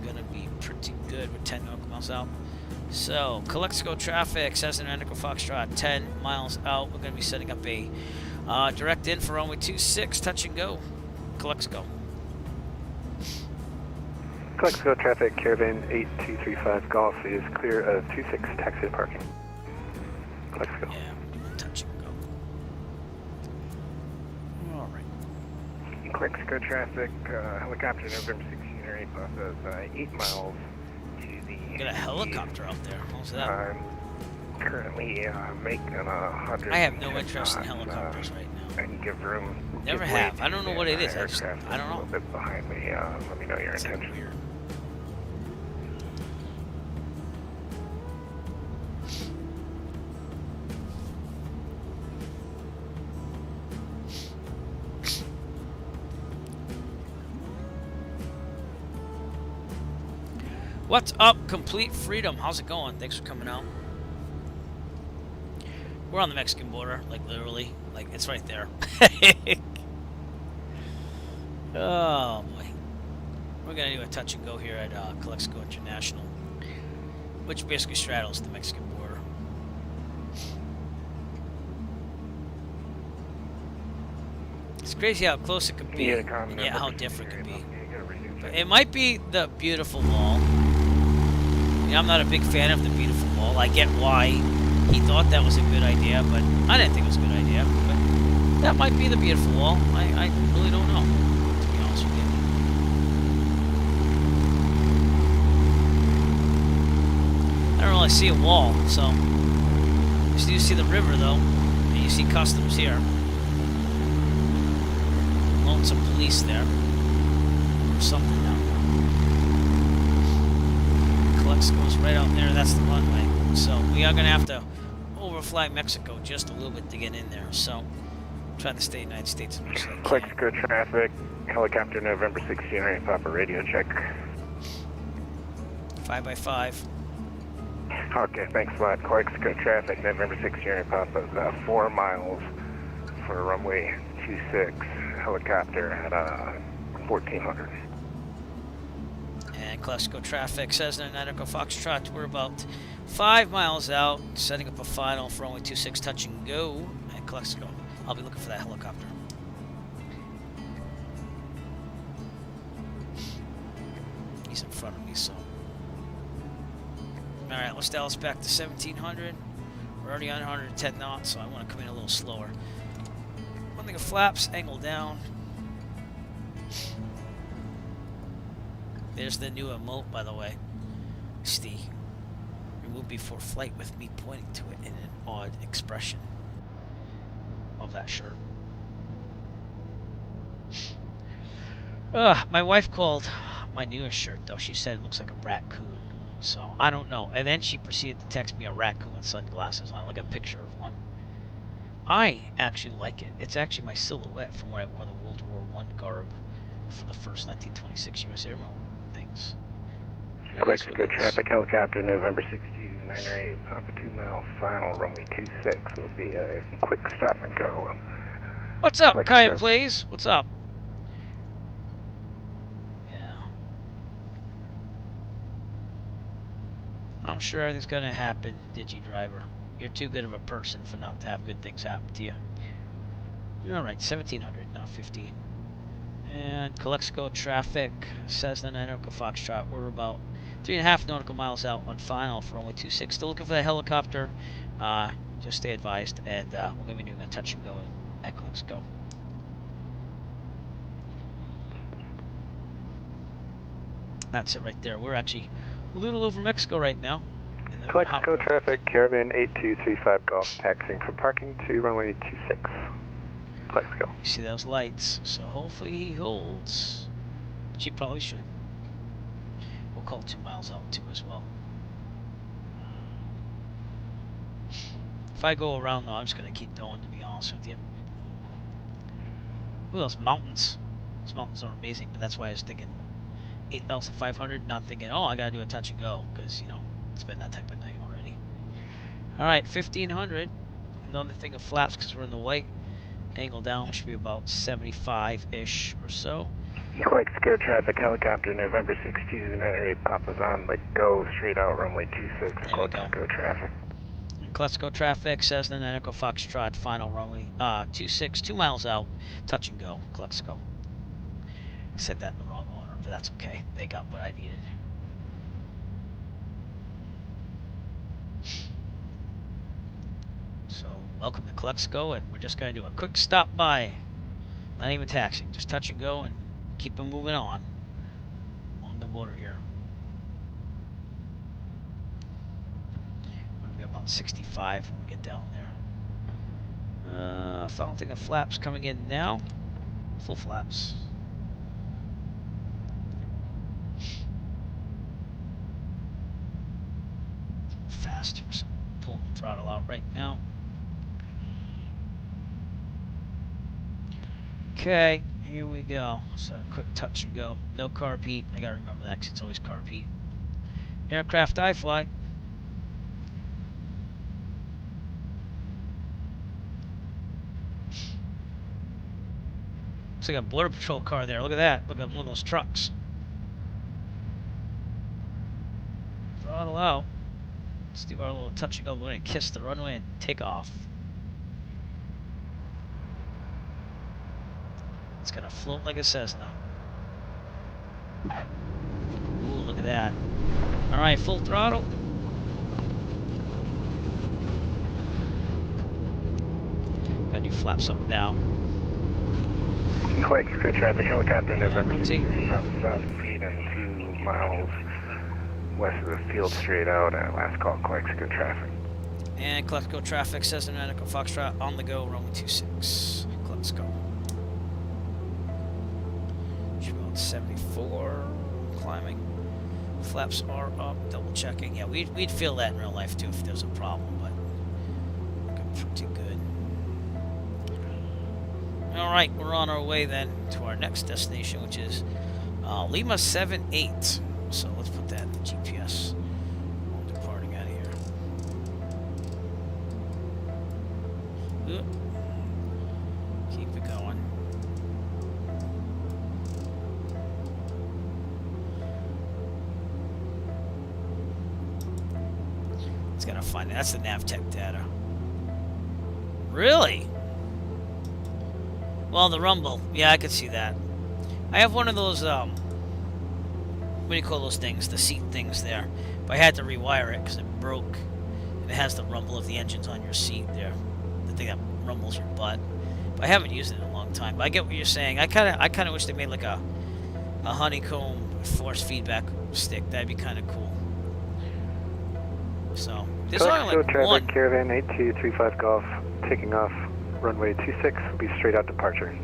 Gonna be pretty good with 10 nautical miles out. So, Calexico traffic, Cessna Nautical Foxtrot, 10 miles out. We're going to be setting up a direct in for runway 26, touch and go. Calexico. Calexico traffic, Caravan 8235 Golf is clear of 26 taxi to parking. Calexico. Yeah, touch and go. Alright. Calexico traffic, helicopter November 16 or 8 process 8 miles to the... Got a helicopter out there. How's that? I'm currently making 100. I have no interest in helicopters right now. And give room. Never give way have. to I don't know the what it is. aircraft I don't A know. little bit behind me. Let me know your It's like intention. weird. What's up, Complete Freedom? How's it going? Thanks for coming out. We're on the Mexican border, like literally. Like, it's right there. Oh boy. We're gonna do a touch and go here at Calexico International, which basically straddles the Mexican border. It's crazy how close it could be, and yet how different it could be. But it might be the beautiful wall. I mean, I'm not a big fan of the beautiful wall. I get why he thought that was a good idea, but I didn't think it was a good idea. But that might be the beautiful wall. I really don't know, to be honest with you. I don't really see a wall, so you do see the river though, and you see customs here. Lonesome police there, or something down there. Calexico's right out there. That's the runway. So we are gonna have to overfly Mexico just a little bit to get in there. So try to stay United States as much as I can. Calexico traffic, helicopter November 16, ready Papa radio check. 5x5. Okay, thanks a lot. Calexico traffic, November 16, ready Papa, 4 miles for runway 26, helicopter at 1400. And Calexico traffic says in Echo Foxtrot, we're about 5 miles out, setting up a final for runway 26, touch and go at Calexico. I'll be looking for that helicopter. He's in front of me, so. Alright, let's dial us back to 1700. We're already on 110 knots, so I want to come in a little slower. One thing of flaps, angle down. There's the new emote, by the way. It's the remove before flight with me pointing to it in an odd expression of that shirt. My wife called my newest shirt, though. She said it looks like a raccoon. So, I don't know. And then she proceeded to text me a raccoon with sunglasses on, like a picture of one. I actually like it. It's actually my silhouette from when I wore the World War I garb for the first 1926 U.S. Airmen things. Calexico traffic, helicopter November 16, 908, Papa 2 mile, final runway 26 will be a quick stop and go. What's up, Calexico. Kyan, please? What's up? Yeah. I'm sure everything's gonna happen, DigiDriver. You're too good of a person for not to have good things happen to you. Alright, 1700, not 15. And Calexico traffic, Cessna 9 Echo Foxtrot. We're about 3.5 nautical miles out on final for only 26. Still looking for the helicopter. Just stay advised, and we're going to be doing a touch and go at Calexico. That's it right there. We're actually a little over Mexico right now. Calexico traffic, Caravan 8235 Golf, taxiing for parking to runway 26. Calexico. You see those lights, so hopefully he holds. But he probably should. We'll call 2 miles out too as well. If I go around though, I'm just gonna keep going, to be honest with you. Ooh, those mountains. Those mountains are amazing, but that's why I was thinking 8,500, not thinking, oh, I gotta do a touch and go, because, you know, it's been that type of night already. Alright, 1,500. Another thing of flaps, because we're in the white. Angle down should be about 75-ish or so. Calexico traffic, helicopter November 16, 908, Papa's on, go straight out runway 26, Calexico traffic. Calexico traffic, Cessna 9 Echo Foxtrot, final runway 26, 2 miles out, touch and go, Calexico. I said that in the wrong order, but that's okay. They got what I needed. So, welcome to Calexico, and we're just going to do a quick stop by. Not even taxiing, just touch and go and keep them moving on the border here. We're going to be about 65 when we get down there. Final thing of flaps coming in now. Full flaps. Faster, so pulling the throttle out right now. Okay, here we go. So quick touch and go. No carb heat. I gotta remember that because it's always carb heat. Aircraft I fly. Looks like a border patrol car there. Look at that. Look at one of those trucks. Throttle out. Let's do our little touch and go. We're going to kiss the runway and take off. It's going to float like it says now. Ooh, look at that. Alright, full throttle. Gotta do flaps up and down. Quake, good traffic, helicopter, November Let's 6, see. south speed and 2 miles west of the field straight out. Last call, Quakes, good traffic. And collect go traffic, says in Medical Foxtrot, on the go, runway 26. Let's go. Should be on 74, climbing. Flaps are up, double checking. Yeah, we'd feel that in real life too if there's a problem, but looking pretty good. Alright, we're on our way then to our next destination, which is Lima 78. So let's put that in the GPS. We're departing out of here. Oop. Keep it going. It's gonna find it. That's the Navtech data. Really? Well, the rumble. Yeah, I could see that. I have one of those, what do you call those things? The seat things there. But I had to rewire it because it broke. And it has the rumble of the engines on your seat there. The thing that rumbles your butt. But I haven't used it in a long time. But I get what you're saying. I kind of wish they made like a honeycomb force feedback stick. That'd be kind of cool. So, there's only like traffic, one. Caravan 8235 Golf, taking off. Runway 26 will be straight out departure.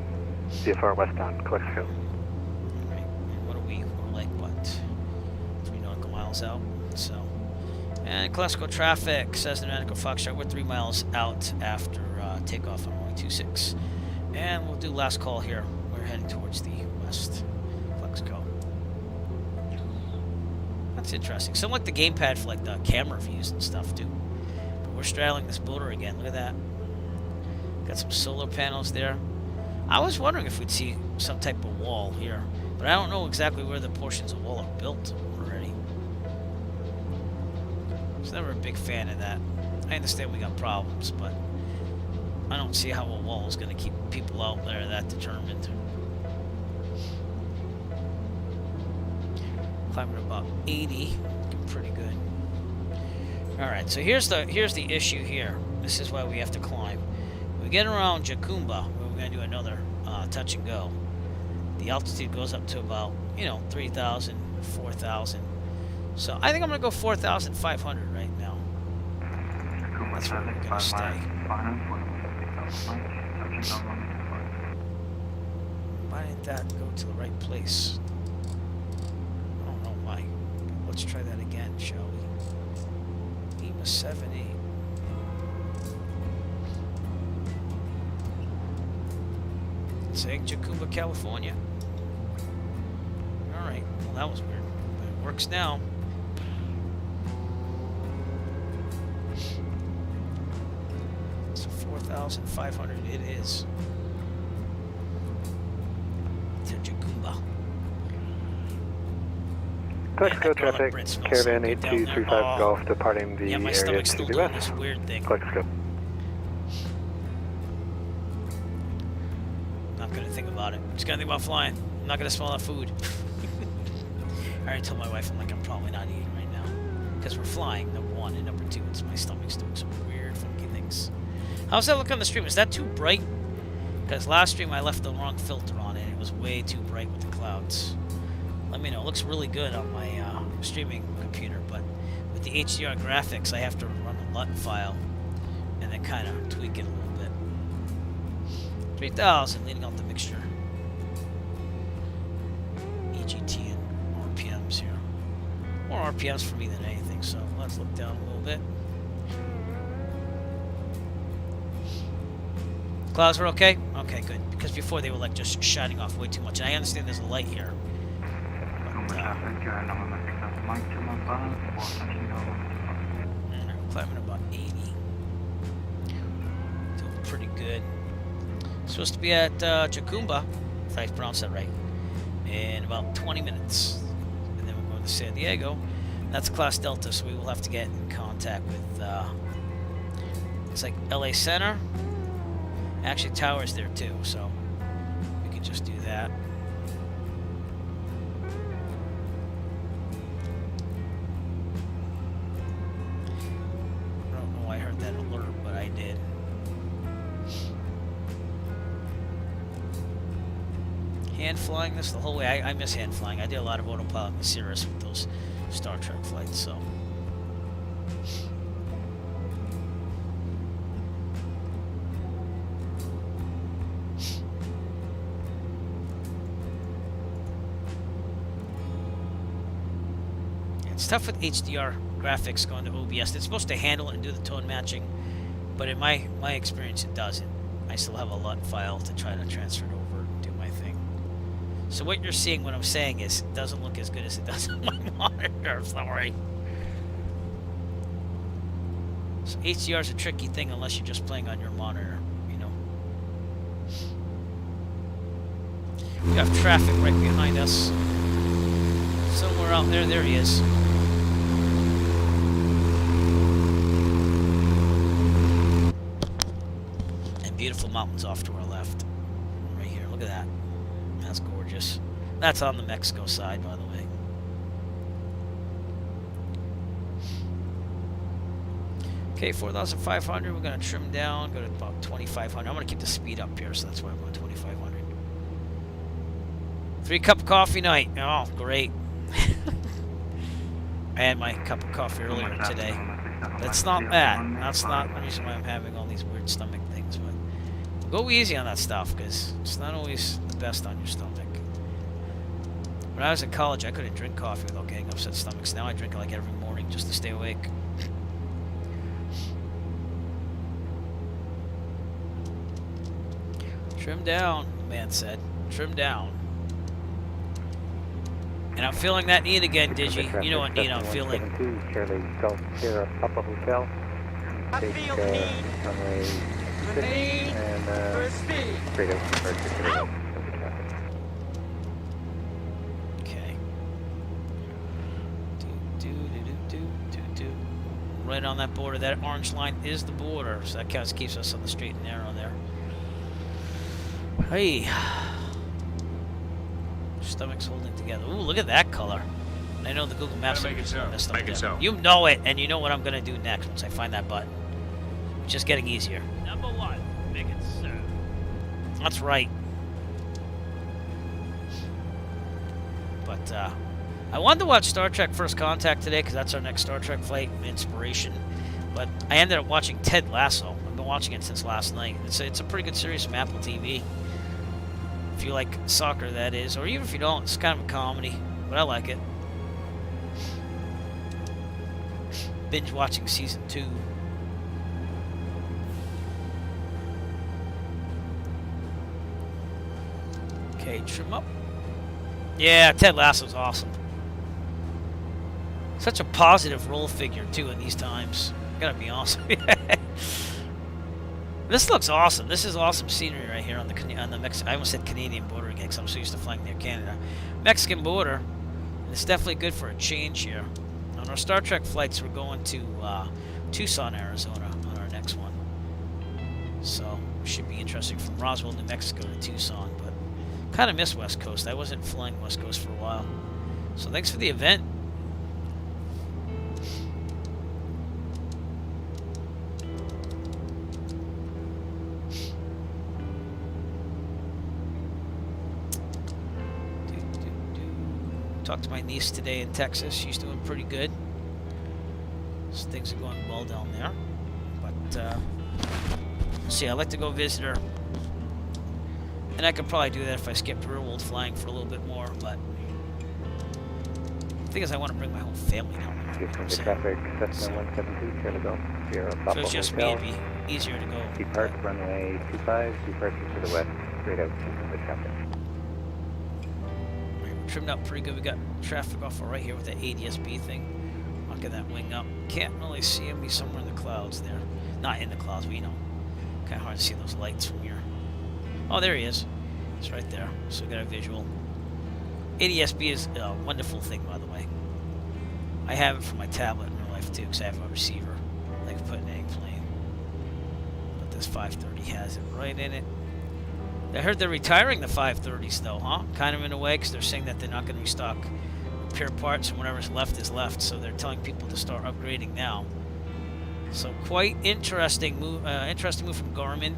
VFR westbound, Calexico. Right. And what are we? We're like, what? 3 nautical miles out. So, and Calexico traffic says the Medical Foxtrot. We're 3 miles out after takeoff on runway 26. And we'll do last call here. We're heading towards the west. Calexico. That's interesting. Somewhat like the gamepad for like the camera views and stuff too. But we're straddling this boulder again. Look at that. Got some solar panels there. I was wondering if we'd see some type of wall here, but I don't know exactly where the portions of wall are built already. I was never a big fan of that. I understand we got problems, but I don't see how a wall is going to keep people out there that determined. Climbing about 80, looking pretty good. All right, so here's the issue here. This is why we have to climb. We get around Jacumba, where we're going to do another touch and go. The altitude goes up to about, 3,000, 4,000. So I think I'm going to go 4,500 right now. That's where we're going to stay. Why didn't that go to the right place? I don't know why. Let's try that again, shall we? Lima 78. Saying Jacumba, California. Alright, well that was weird. But it works now. So 4,500 it is. To Jacumba. Calexico traffic, Caravan so 8235 Golf, departing the yeah, my area stomach's to still the doing west. this weird thing. Calexico. Not gonna think about it. Just gonna think about flying. I'm not gonna smell that food. I already told my wife I'm probably not eating right now because we're flying. Number one, and number two, it's my stomach's doing some weird, funky things. How's that look on the stream? Is that too bright? Because last stream I left the wrong filter on it. It was way too bright with the clouds. Let me know. It looks really good on my streaming computer, but with the HDR graphics, I have to run the LUT file and then kind of tweak it a little bit. 3,000, leading out the mixture. EGT and RPMs here. More RPMs for me than anything, so let's look down a little bit. Clouds are okay? Okay, good. Because before they were like just shining off way too much. And I understand there's a light here. But, climbing about 80. Doing pretty good. Supposed to be at Jacumba, Did I pronounce that right? In about 20 minutes. And then we're going to San Diego. That's Class Delta, so we will have to get in contact with, it's like LA Center. Actually, Tower's there too, so we can just do that. I don't know why I heard that alert, but I did. Hand flying this the whole way. I miss hand flying. I did a lot of autopilot in the Cirrus with those Star Trek flights, so. It's tough with HDR graphics going to OBS. It's supposed to handle it and do the tone matching, but in my experience, it doesn't. I still have a LUT file to try to transfer it over and do my thing. So what you're seeing, what I'm saying is, it doesn't look as good as it does on my monitor. Sorry. So HDR is a tricky thing unless you're just playing on your monitor, you know. We have traffic right behind us. Somewhere out there, there he is. And beautiful mountains off to our left. Right here, look at that. That's gorgeous. That's on the Mexico side, by the way. Okay, 4,500, we're going to trim down, go to about 2,500. I'm going to keep the speed up here, so that's why I'm going 2,500. 3-cup coffee night. Oh, great. I had my cup of coffee earlier today. That's not bad. That's not the reason why I'm having all these weird stomach things, but go easy on that stuff, because it's not always the best on your stomach. When I was in college, I couldn't drink coffee without getting upset stomachs. Now I drink it like every morning just to stay awake. Trim down, the man said. Trim down. And I'm feeling that need again, Digi. You know what need I'm feeling. Charlie Golf Sierra Papa Hotel. I feel the need. The need for speed. Okay. Right on that border. That orange line is the border, so that kind of keeps us on the straight and narrow there. Hey. Stomach's holding together. Ooh, look at that color. I know the Google Maps is messed up. Make it so. You know it, and you know what I'm going to do next once I find that button. It's just getting easier. Number 1, make it so. That's right. But, I wanted to watch Star Trek First Contact today, because that's our next Star Trek flight inspiration. But I ended up watching Ted Lasso. I've been watching it since last night. It's a pretty good series from Apple TV. If you like soccer, that is. Or even if you don't, it's kind of a comedy. But I like it. Binge watching season 2. Okay, trim up. Yeah, Ted Lasso's awesome. Such a positive role figure, too, in these times. Gotta be awesome. This looks awesome. This is awesome scenery right here on the Mexican. I almost said Canadian border again because I'm so used to flying near Canada. Mexican border. It's definitely good for a change here. On our Star Trek flights, we're going to Tucson, Arizona on our next one. So it should be interesting from Roswell, New Mexico to Tucson. But kind of miss West Coast. I wasn't flying West Coast for a while. So thanks for the event. Talked to my niece today in Texas. She's doing pretty good. So things are going well down there. But, see, I'd like to go visit her. And I could probably do that if I skipped real world flying for a little bit more, but the thing is I want to bring my whole family down there. Traffic, Cessna 172, Charlie Golf Sierra Papa So it's just me, it'd be easier to go. Depart runway 25, departure to the west, straight out to the traffic. Trimmed up pretty good. We got traffic off right here with the ADSB thing. I'll get that wing up. Can't really see him. He's somewhere in the clouds there. Not in the clouds, but you know. Kind of hard to see those lights from here. Oh, there he is. It's right there. So we got a visual. ADSB is a wonderful thing, by the way. I have it for my tablet in real life too, because I have a receiver I can put in any plane. But this 530 has it right in it. I heard they're retiring the 530s though, huh? Kind of in a way, because they're saying that they're not going to restock repair parts, and whatever's left is left. So they're telling people to start upgrading now. So quite interesting move. Interesting move from Garmin.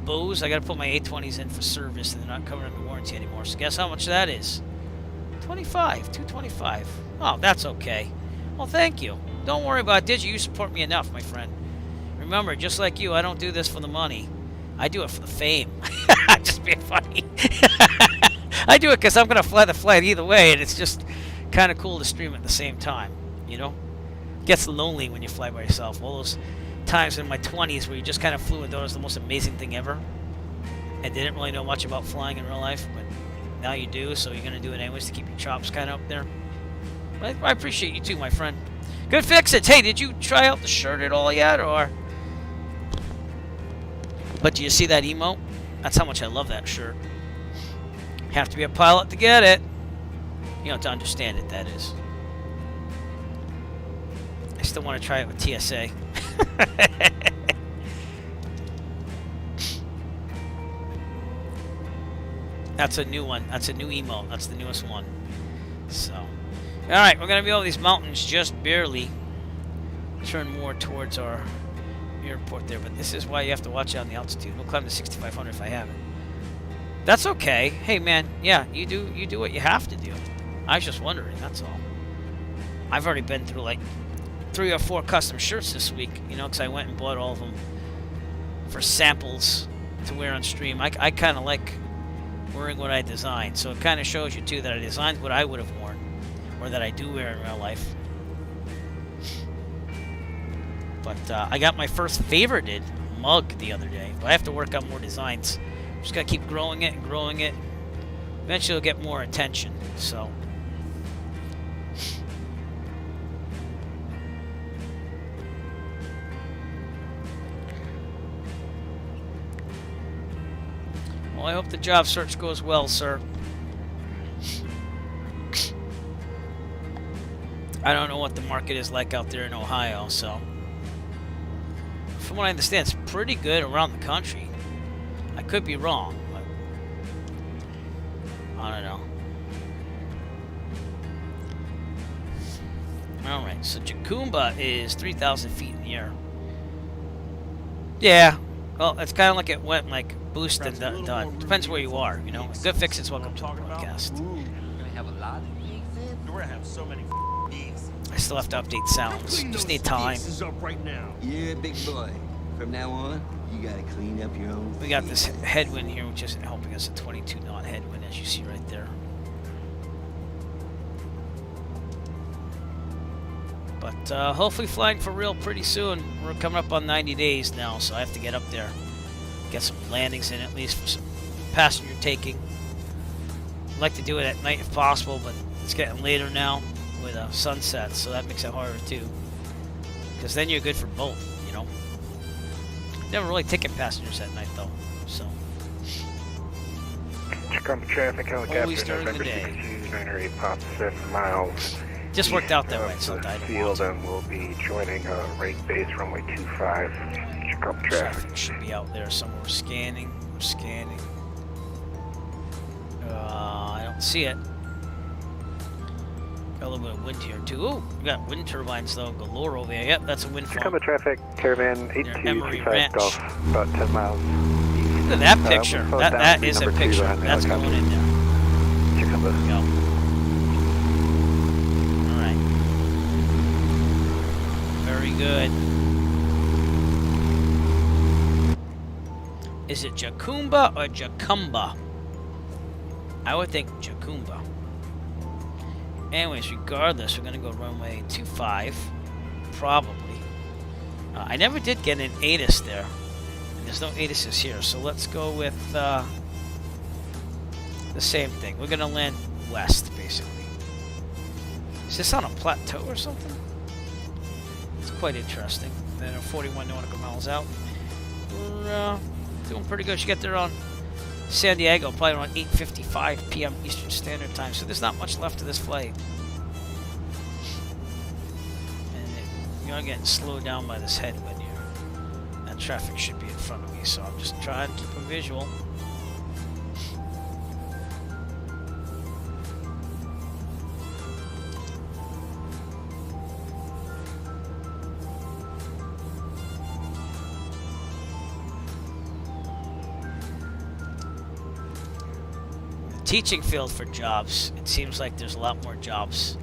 Bose, I got to put my A20s in for service, and they're not covering the warranty anymore. So guess how much that is? $225. Oh, that's okay. Well, thank you. Don't worry about it, Digi. You support me enough, my friend. Remember, just like you, I don't do this for the money. I do it for the fame. Just being funny. I do it because I'm going to fly the flight either way, and it's just kind of cool to stream at the same time, you know? Gets lonely when you fly by yourself. All those times in my 20s where you just kind of flew and thought it was the most amazing thing ever, and didn't really know much about flying in real life, but now you do, so you're going to do it anyways to keep your chops kind of up there. But I appreciate you too, my friend. Good fix-its. Hey, did you try out the shirt at all yet, or? But do you see that emote? That's how much I love that shirt. Have to be a pilot to get it. You know, to understand it, that is. I still want to try it with TSA. That's a new one. That's a new emote. That's the newest one. So, alright, we're going to be over these mountains just barely. Turn more towards our airport there, but this is why you have to watch out on the altitude. We'll climb to 6,500 if I have it. That's okay. Hey, man, yeah, you do what you have to do. I was just wondering, that's all. I've already been through like 3 or 4 custom shirts this week, you know, because I went and bought all of them for samples to wear on stream. I kind of like wearing what I designed, so it kind of shows you too that I designed what I would have worn, or that I do wear in real life. But I got my first favorited mug the other day, but I have to work on more designs. Just gotta keep growing it and growing it. Eventually it'll get more attention, so. Well, I hope the job search goes well, sir. I don't know what the market is like out there in Ohio, so. From what I understand, it's pretty good around the country. I could be wrong, but I don't know. Alright, so Jacumba is 3,000 feet in the air. Yeah, well, it's kind of like it went like boost and done. Depends where you are, you know. Good fixes, welcome to the broadcast. We're gonna have a lot of gigs in. We're gonna have so many gigs. I still have to update sounds. Just need time. Yeah, big boy. From now on, you gotta clean up your own. We got this headwind here, which isn't helping us. A 22 knot headwind, as you see right there. But hopefully flying for real pretty soon. We're coming up on 90 days now, so I have to get up there. Get some landings in at least for some passenger taking. I'd like to do it at night if possible, but it's getting later now with sunset, so that makes it harder too. Because then you're good for both, you know. Never really taken passengers at night though, so. Tacoma traffic helicopter Always during the November day. 6298 pops 7 miles. Just worked out that way, so I the field, and we'll be joining rate base runway 25. Tacoma traffic. Traffic should be out there somewhere. Scanning. We're scanning. I don't see it. Got a little bit of wind here too. Ooh, we got wind turbines though galore over there. Yep, that's a wind farm. Tacoma traffic, Caravan 8235 Golf, about 10 miles east. Look at that picture. We'll that is a number 2 picture. on the That's going helicopter. in there. Tacoma. There we go. Alright. Very good. Is it Jacumba or Jacumba? I would think Jacumba. Anyways, regardless, we're going to go runway 25. Probably. I never did get an ATIS there. And there's no ATISes here, so let's go with the same thing. We're going to land west, basically. Is this on a plateau or something? It's quite interesting. Then 41 nautical miles out. We're doing pretty good. Should get there on San Diego, probably around 8:55 p.m. Eastern Standard Time. So there's not much left of this flight. And you're getting slowed down by this headwind here. That traffic should be in front of me, so I'm just trying to keep a visual. Teaching field for jobs. It seems like there's a lot more jobs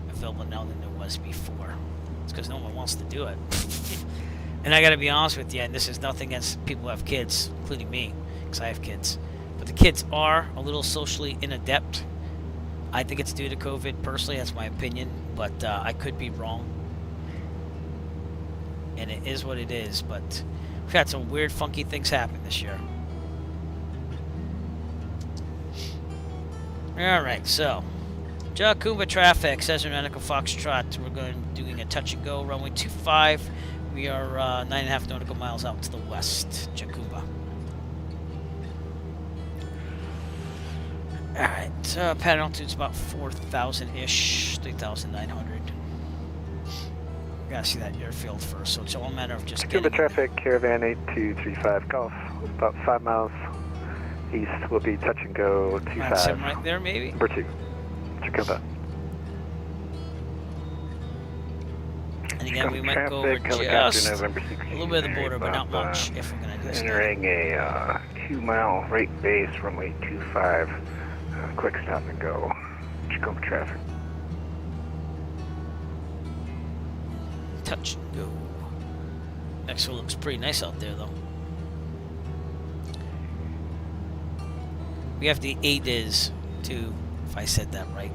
available now than there was before. It's because no one wants to do it. And I gotta be honest with you, and this is nothing against people who have kids, including me, because I have kids. But the kids are a little socially inadept. I think it's due to COVID, personally, that's my opinion, but I could be wrong. And it is what it is, but we've had some weird, funky things happen this year. Alright, so Jacumba traffic, Cesar Medical Foxtrot. We're doing a touch and go, runway 25. We are 9.5 nautical miles out to the west, Jacumba. Alright, pad altitude's about 4,000-ish, 3,900. Gotta see that airfield first, so it's all a matter of just Jacumba traffic, Caravan 8235 Golf, about 5 miles. East will be touch and go 25. That's him right there, maybe? Number 2, Jacumba. And again, we might go over just a little bit of the border, but not much if we're going to do this. Entering a 2-mile rate base, runway 25. Quick stop and go. Jacumba traffic. Touch and go. Next one looks pretty nice out there, though. We have the ADIS too, if I said that right.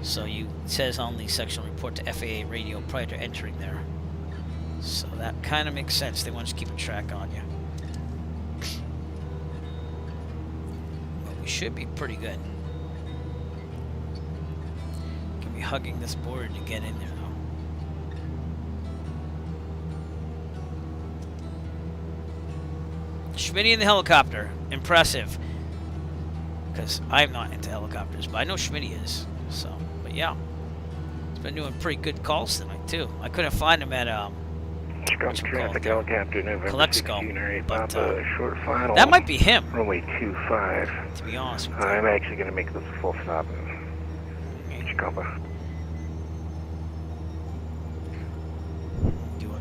So it says on the sectional report to FAA radio prior to entering there. So that kind of makes sense. They want to keep a track on you. But we should be pretty good. Can be hugging this board to get in there though. Schmitty in the helicopter. Impressive. Because I'm not into helicopters, but I know Schmitty is. So, but yeah, he's been doing pretty good calls tonight too. I couldn't find him at traffic helicopter November Calexico, 16 but short final. that might be him. Runway 25. To be honest with you, I'm actually going to make this a full stop in Jacumba.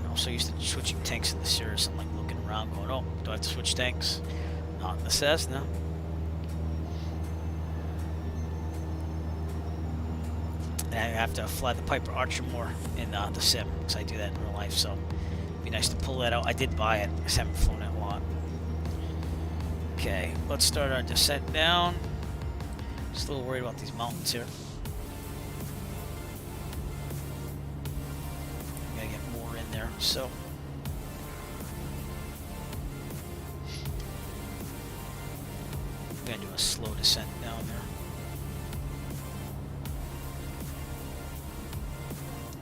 I'm so used to switching tanks in the Cirrus. I'm like looking around, going, "Oh, do I have to switch tanks?" Not in the Cessna. I have to fly the Piper Archer more in the sim, because I do that in real life, so it'd be nice to pull that out. I did buy it, I just haven't flown it a lot. Okay, let's start our descent down. Just a little worried about these mountains here. Gotta get more in there, so. I'm gonna do a slow descent down there.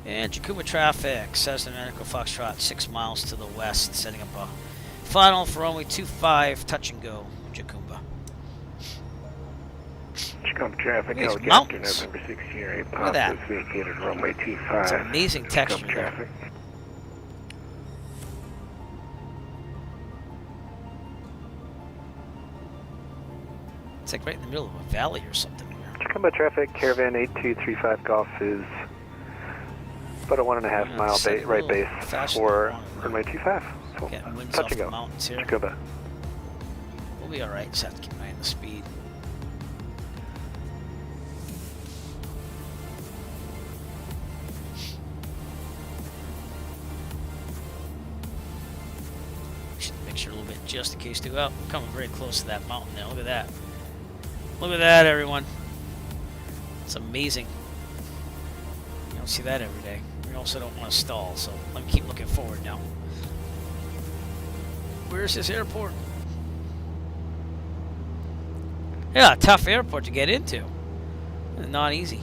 And Jacumba traffic, Cessna Medical Foxtrot, 6 miles to the west, setting up a final for runway 25, touch and go, Jacumba. Jacumba traffic, These helicopter mountains. November 16 Look at that. vacated runway 25. It's amazing texture Jacumba there. traffic. It's like right in the middle of a valley or something here. Jacumba traffic, Caravan 8235 Golf is about a 1.5 mile it's right base faster for than I wanted. runway 25. So Getting winds touch off and the go. mountains here. Jacumba. We'll be alright, just have to keep an eye on the speed. Should make sure a little bit just in case too. Oh, we're coming very close to that mountain now. Look at that. Look at that, everyone. It's amazing. You don't see that every day. We also don't want to stall, so let me keep looking forward now. Where's this airport? Yeah, tough airport to get into. Not easy.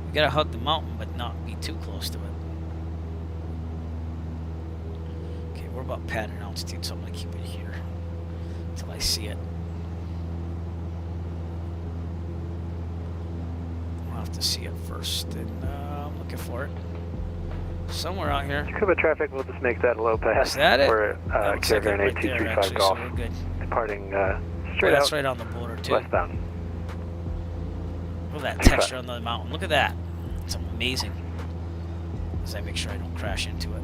You gotta hug the mountain, but not be too close to it. Okay, we're about pattern altitude, so I'm gonna keep it here until I see it. I'll have to see it first, and I'm looking for it. Somewhere out here. Tacoma traffic, we'll just make that low pass. Is that it? We're Caravan right 8235 there, Golf. so we're good. Departing Oh, straight that's out right on the border, too. westbound. Look at that texture on the mountain. Look at that. It's amazing. As I make sure I don't crash into it.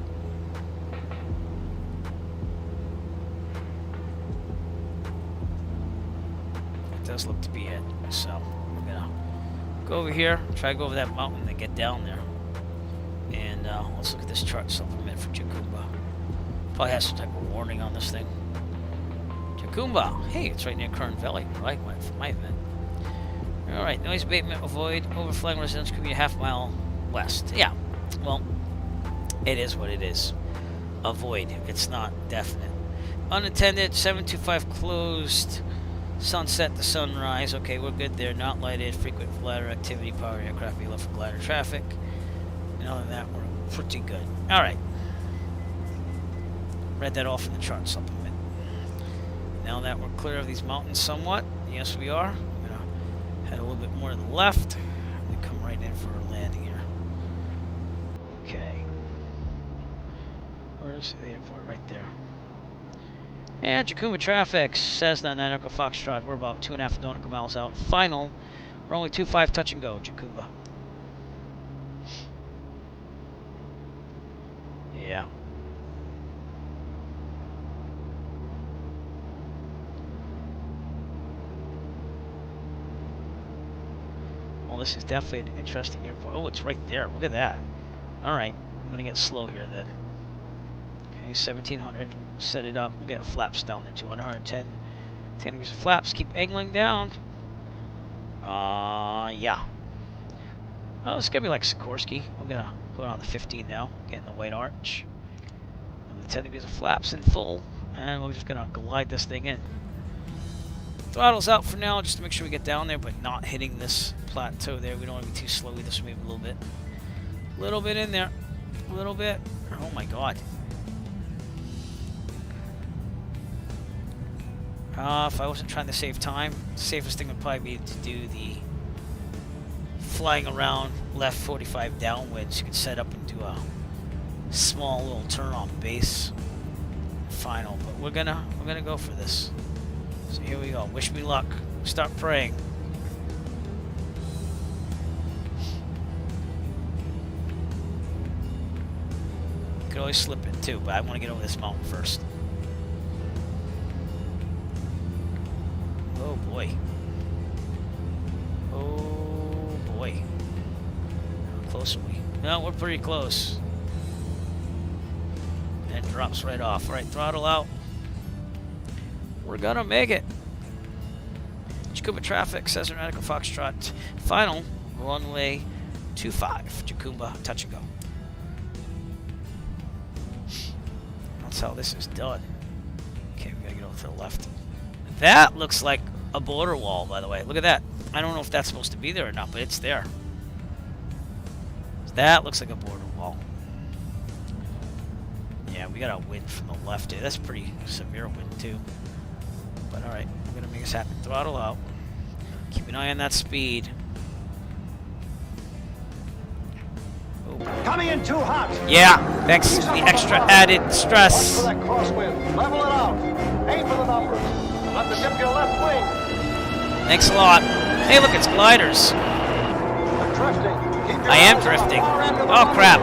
It does look to be it. So, we're gonna go over here, try to go over that mountain and get down there. And let's look at this chart supplement for Jacumba. Probably has some type of warning on this thing. Jacumba! Hey, it's right near Kern Valley, where I went for my event. Alright, noise abatement, avoid overflying residence, could be a half mile west. Yeah, well, it is what it is. Avoid, it's not definite. Unattended, 725 closed, sunset to sunrise. Okay, we're good there. Not lighted, frequent glider activity, power aircraft, be left for glider traffic. And other than that, we're pretty good. Alright. Read that off in the chart supplement. Now that we're clear of these mountains somewhat, yes we are. We're going to head a little bit more to the left and come right in for our landing here. Okay. Where's the airport? Right there. And Jacumba traffic, Cessna 9 Echo Foxtrot. We're about 2.5 nautical miles out. Final. We're only 2.5 touch and go, Jacumba. Yeah. Well, this is definitely an interesting airport. Oh, it's right there. Look at that. Alright. I'm going to get slow here then. Okay, 1700. Set it up. We'll get flaps down there to 110. 10 degrees of flaps. Keep angling down. Yeah. Oh, it's going to be like Sikorsky. We're going to put on the 15 now. Getting the white arch. And the 10 degrees of flaps in full. And we're just going to glide this thing in. Throttle's out for now, just to make sure we get down there, but not hitting this plateau there. We don't want to be too slow. We just maybe a little bit. A little bit in there. A little bit. Oh my god. If I wasn't trying to save time, the safest thing would probably be to do the flying around left 45 downwind, so you can set up and do a small little turn on base final. But we're gonna go for this. So here we go. Wish me luck. Start praying. You could always slip it too, but I want to get over this mountain first. Oh boy. Oh boy. How close are we? No, we're pretty close. And it drops right off. Alright, throttle out. We're gonna make it. Jacumba traffic, Cessna Echo Foxtrot. Final, runway 25. Jacumba, touch and go. That's how this is done. Okay, we gotta get over to the left. That looks like a border wall, by the way. Look at that. I don't know if that's supposed to be there or not, but it's there. That looks like a border wall. Yeah, we got a wind from the left here. That's pretty severe wind, too. But alright, we're gonna make this happen. Throttle out. Keep an eye on that speed. Oh boy. Coming in too hot. Yeah, thanks for the extra added stress. Watch for that crosswind. Level it out. Aim for the numbers. Let the tip your left wing. Thanks a lot. Hey, look, it's gliders. You're drifting. Keep your I am eyes on the drifting. far end of the Oh, runway. crap.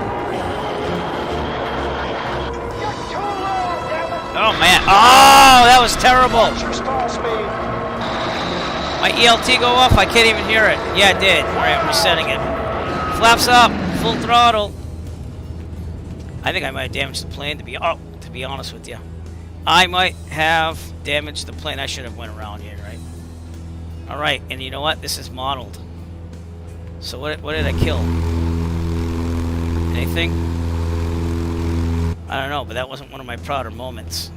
You're too low, damn it. Oh, man. Oh, that was terrible. Watch your stall speed. My ELT go off? I can't even hear it. Yeah, it did. Alright, I'm resetting it. Flaps up. Full throttle. I think I might have damaged the plane, to be honest with you. I might have damaged the plane. I should have went around here, right? Alright, and you know what? This is modeled. So what did I kill? Anything? I don't know, but that wasn't one of my prouder moments.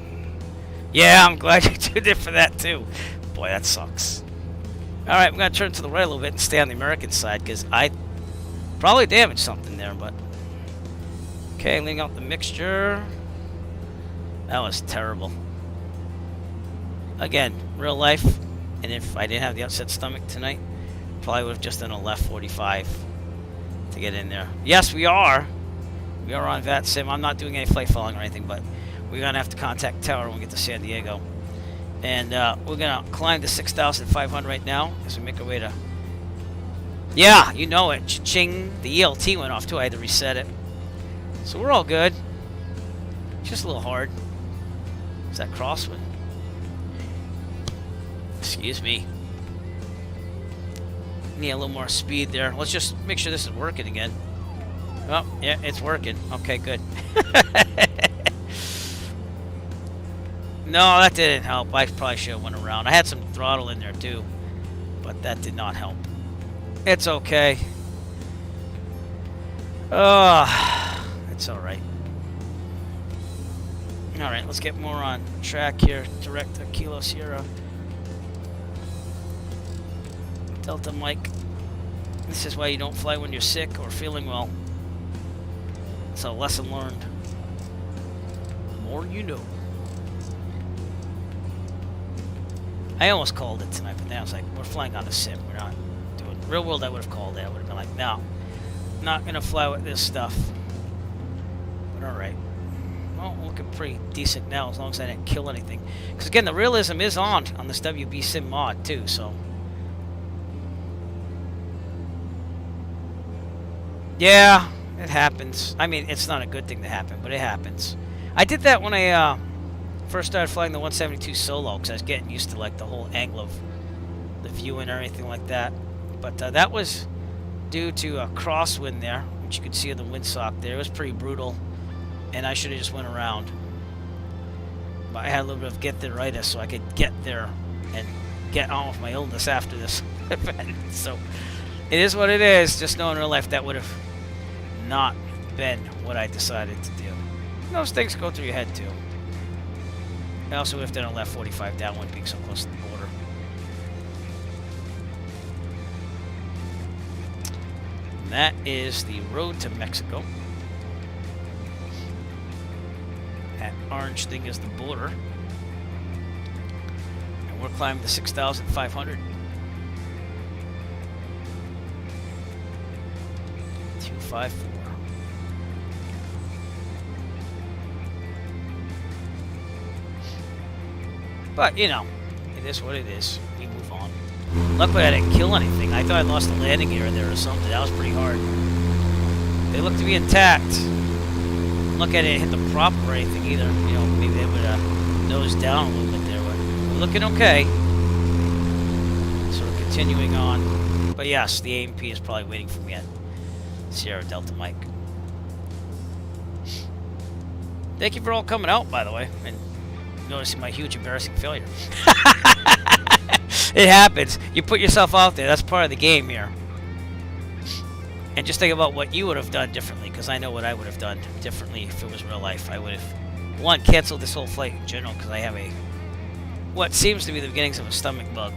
Yeah, I'm glad you tuned in for that too. Boy, that sucks. Alright, I'm going to turn to the right a little bit and stay on the American side, because I probably damaged something there, but... Okay, leaving out the mixture. That was terrible. Again, real life, and if I didn't have the upset stomach tonight, probably would have just done a left 45 to get in there. Yes, we are. We are on VAT Sim. I'm not doing any flight following or anything, but we're going to have to contact Tower when we get to San Diego. And we're going to climb to 6,500 right now as we make our way to... Yeah, you know it. Cha-ching. The ELT went off too. I had to reset it. So we're all good. Just a little hard. Is that crosswind? Excuse me. Need a little more speed there. Let's just make sure this is working again. Oh, yeah, it's working. Okay, good. No, that didn't help. I probably should have went around. I had some throttle in there too, but that did not help. It's okay. Oh, it's all right. All right, let's get more on track here. Direct to Kilo Sierra. Delta Mike. This is why you don't fly when you're sick or feeling well. It's a lesson learned. The more you know. I almost called it tonight, but then I was like, we're flying on a sim. We're not doing real world. I would have called it. I would have been like, no, not gonna fly with this stuff. But all right. Well, looking pretty decent now, as long as I didn't kill anything. Because again, the realism is on this WB sim mod too. So yeah, it happens. I mean, it's not a good thing to happen, but it happens. I did that when I first started flying the 172 solo, because I was getting used to like the whole angle of the view and everything like that. But that was due to a crosswind there, which you could see in the windsock there. It was pretty brutal, and I should have just went around. But I had a little bit of get-there-itis, so I could get there and get on with my illness after this event. So it is what it is. Just know in real life that would have not been what I decided to do. Those things go through your head too. I also would have done a left 45 downwind being so close to the border. And that is the road to Mexico. That orange thing is the border. And we're climbing to 6,500. 254. But, you know, it is what it is. We move on. Luckily, I didn't kill anything. I thought I lost a landing gear there or something. That was pretty hard. They look to be intact. Look at it hit the prop or anything either. You know, maybe they would nose down a little bit there. But we're looking okay. Sort of continuing on. But yes, the AMP is probably waiting for me at Sierra Delta Mike. Thank you for all coming out, by the way, and noticing my huge embarrassing failure. It happens. You put yourself out there. That's part of the game here. And just think about what you would have done differently, because I know what I would have done differently if it was real life. I would have, one, canceled this whole flight in general because I have what seems to be the beginnings of a stomach bug.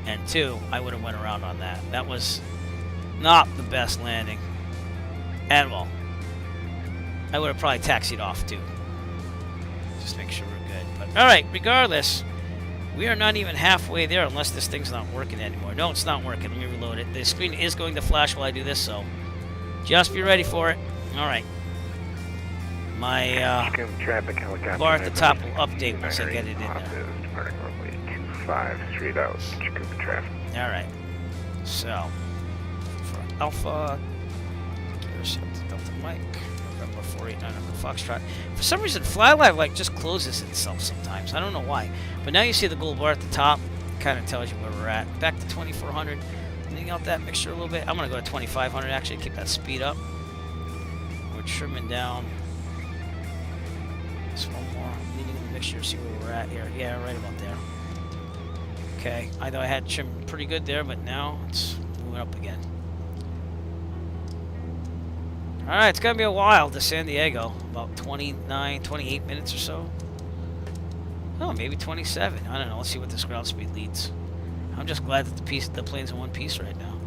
And two, I would have went around on that. That was not the best landing at all. I would have probably taxied off too. Just make sure we're good. But alright, regardless, we are not even halfway there unless this thing's not working anymore. No, it's not working. Let me reload it. The screen is going to flash while I do this, so just be ready for it. Alright. My bar at the top will update once I get it in there. Departing runway 25 straight out, Jacob traffic. Alright. So, for Alpha, Delta Mike, November 489 on the Foxtrot. For some reason, FlyLive like just closes itself sometimes. I don't know why. But now you see the gold bar at the top. Kind of tells you where we're at. Back to 2,400. Cleaning out that mixture a little bit. I'm going to go to 2,500 actually. Keep that speed up. We're trimming down. Just one more. Leading in the mixture. See where we're at here. Yeah, right about there. Okay. I thought I had trimmed pretty good there, but now it's moving up again. Alright, it's going to be a while to San Diego. About 28 minutes or so. Oh, maybe 27. I don't know. Let's see what this ground speed leads. I'm just glad that the plane's in one piece right now.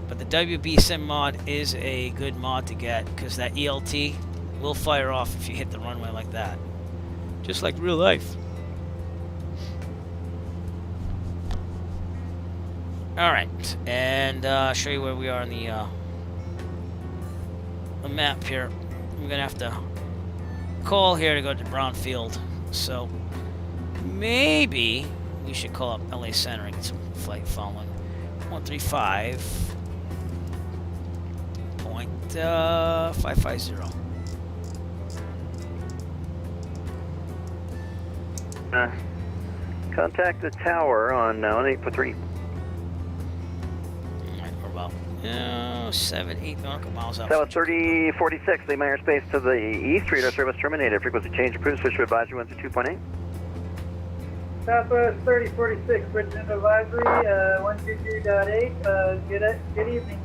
But the WB Sim mod is a good mod to get because that ELT will fire off if you hit the runway like that. Just like real life. Alright, and show you where we are on the map here. We're gonna have to call here to go to Brownfield. So maybe we should call up LA Center and get some flight following 135.550. Contact the tower on 1843. Alright, we're about 7-8 nautical miles out. That was 3046, Lima airspace to the east, radar service terminated, frequency change approved, switch to advisory 122.8. Southwest 3046, switch into advisory, 122.8, good evening.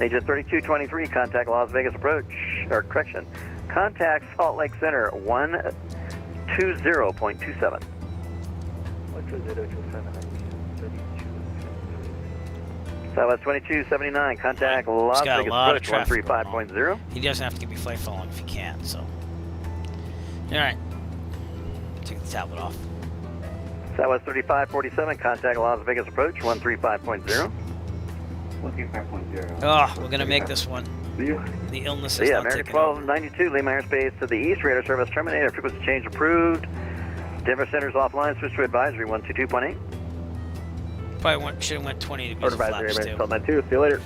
Agent 3223, contact Las Vegas approach, or correction, contact Salt Lake Center 120.27. Southwest 2279, contact Las got a Vegas lot of approach traffic 135.0. He doesn't have to give me flight following if he can't, so. Alright. Take the tablet off. Southwest 3547, contact Las Vegas approach 135.0. 135.0. Oh, we're gonna make this one. The illness is Yeah, not American taking over. 1292, Lima airspace to the east, radar service terminated, frequency change approved. Denver Center's offline, switch to advisory 122.8. Probably should have went 20 degrees of Advisory, flaps American too. 1292, see you later.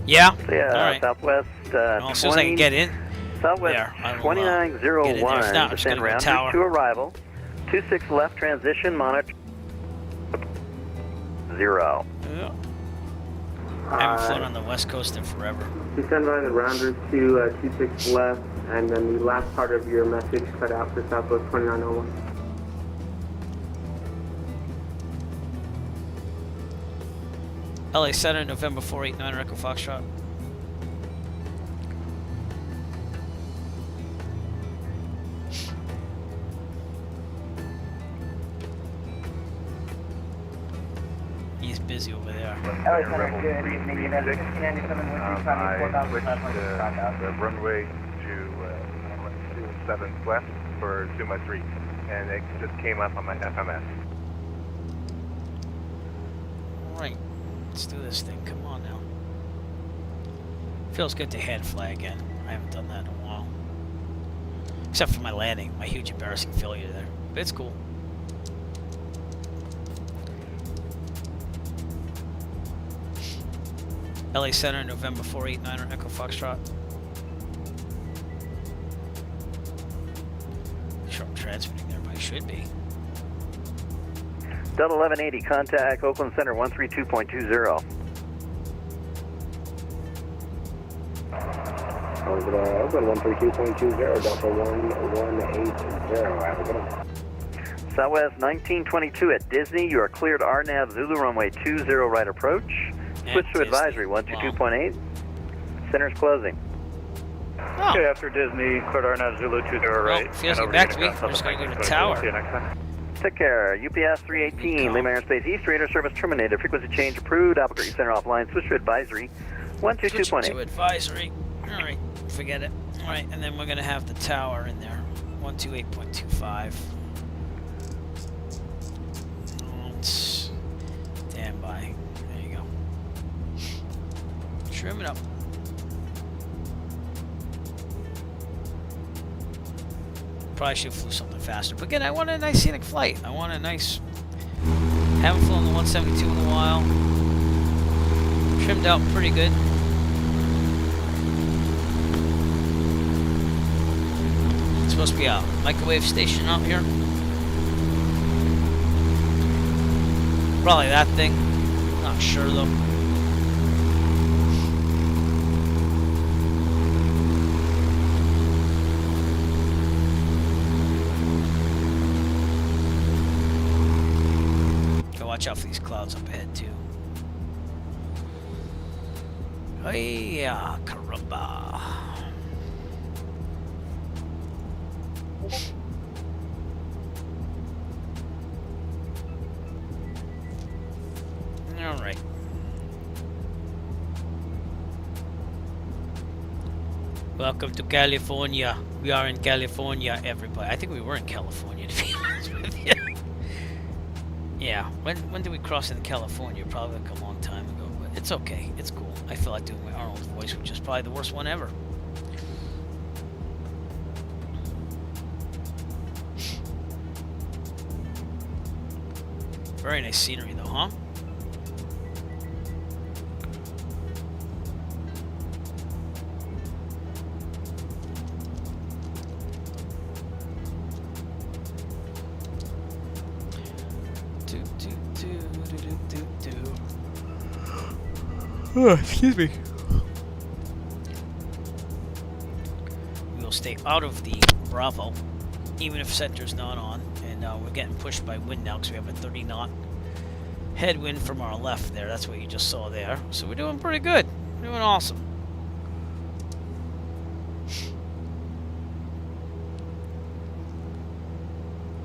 Yeah. So yeah, Alright. Southwest Well, as soon as I can get in. Southwest there, I will, 2901, get in there. If not, I'm just descend gonna go round tower. to arrival. 26 left transition, monitor 0. Yeah. I haven't flown on the west coast in forever. Descend by the rounder to 26 left, and then the last part of your message cut out for Southwest 2901. LA Center, November 489, Echo Foxtrot. He's busy over there. LA Center, good evening. You have 1697 I switched the runway to 27 west for Zuma 3, and it just came up on my FMS. Alright, let's do this thing. Come on now. Feels good to head fly again. I haven't done that in a while. Except for my landing, my huge embarrassing failure there. But it's cool. LA Center, November 489, Echo Foxtrot. Sure, I'm transmitting there, but I should be. Delta 1180, contact Oakland Center 132.20. Oakland 132.20, Delta 1180. Have a good one. Southwest 1922 at Disney, you are cleared RNAV Zulu runway 20 right approach. Switch to Disney. advisory 122.8. Center's closing. Oh. Okay, after Disney, cleared RNAV Zulu 20 right. If he doesn't get back to me, I'm just going to go to the tower. See you next time. Take care. UPS 318, Lima airspace east, radar service terminated. Frequency change approved. Albuquerque Center offline. Switch to advisory Switch to 122.8. advisory. Alright, forget it. Alright, and then we're going to have the tower in there. 128.25. Stand by. There you go. Trim it up. Probably should have flew something faster. But again, I want a nice scenic flight. I want a nice... Haven't flown the 172 in a while. Trimmed out pretty good. It's supposed to be a microwave station out here. Probably that thing. Not sure though. Gotta watch out for these clouds up ahead too. Hey, caramba. All right. Welcome to California. We are in California, everybody. I think we were in California, to be honest with you. Yeah, when did we cross into California? Probably like a long time ago, but it's okay. It's cool. I feel like doing my Arnold voice, which is probably the worst one ever. Very nice scenery, though, huh? Oh, excuse me. We will stay out of the Bravo, even if center's not on. And we're getting pushed by wind now because we have a 30 knot headwind from our left there. That's what you just saw there. So we're doing pretty good. We're doing awesome.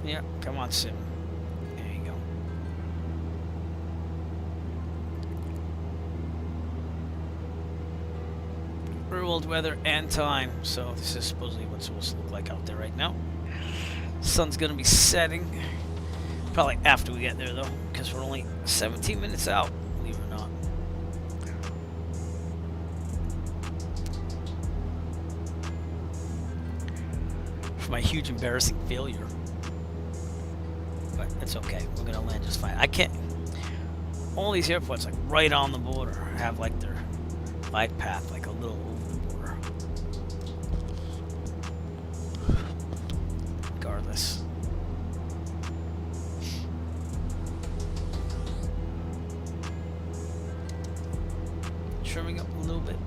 Yeah, come on, Sim. There you go. Real world weather and time. So this is supposedly what's supposed to look like out there right now. Sun's gonna be setting. Probably after we get there, though, because we're only 17 minutes out, believe it or not. For my huge embarrassing failure. But it's okay. We're going to land just fine. I can't... All these airports, like, right on the border, have, like, their glide path, like, a little over the border. Regardless. Trimming up a little bit.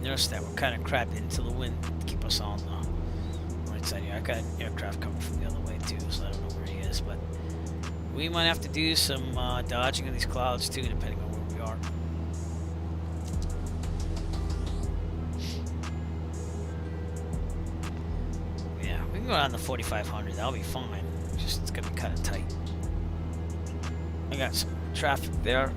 Notice that we're kind of crapping into the wind to keep us on the right side here. I got an aircraft coming from the other way too, so I don't know where he is, but we might have to do some dodging of these clouds too, depending on where we are. Yeah, we can go down to 4,500. That'll be fine. Just it's gonna be kind of tight. I got some traffic there.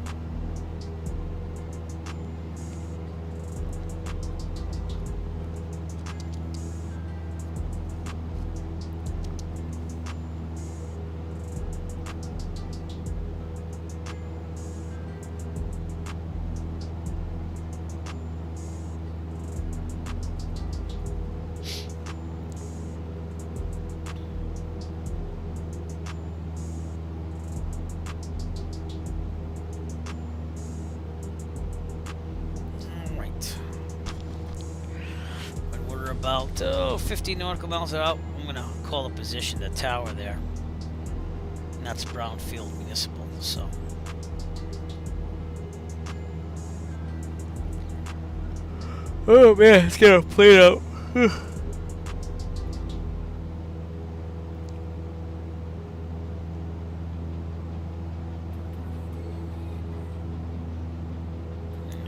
About 50 nautical miles out, I'm going to call a position, the tower there. And that's Brownfield Municipal, so. Oh man, it's gonna play out. There you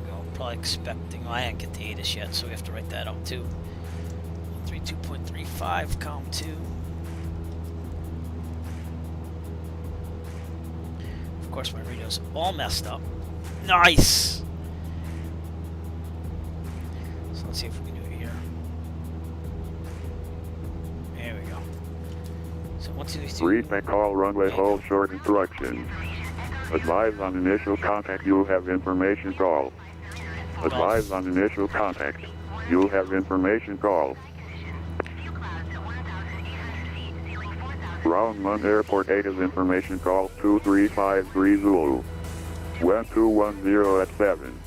go, probably expecting, I didn't get the ATIS yet, so we have to write that out too. 32.35, column 2. Of course, my radio's all messed up. Nice! So let's see if we can do it here. There we go. So 1, 2, 3. Read and call runway hold short instruction. Advise on initial contact, you'll have information call. Advise on initial contact, you'll have information call. Round 1 Airport 8 is information call 2353 Zulu. Wind 210 at 7.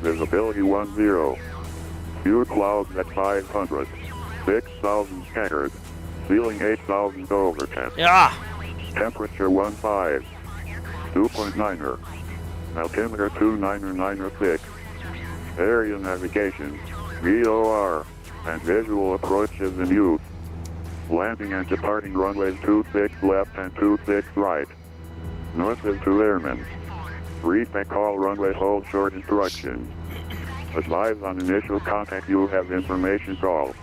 Visibility 10. Few clouds at 500. 6,000 scattered. Ceiling 8,000 overcast. Yeah. Temperature 15. 2.9er. Altimeter 29906. Area navigation. VOR. and visual approach is in use. Landing and departing runways 26 left and 26 right. North is to airmen. Respect call runway hold short instructions. Advise on initial contact you have information call.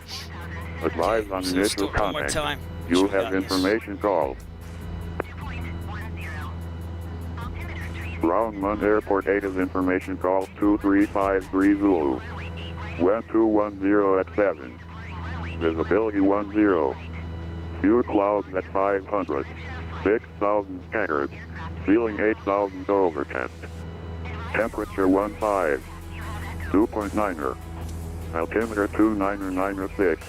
Advise on So initial one more contact time. you We have got this. information call. Round 1 Airport 8 is information call 2353 Zulu. Wind 210 at 7. Visibility 10. Few clouds at 500. 6,000 scattered. Ceiling 8,000 overcast. Temperature 15. 2.9er. Altimeter 29906.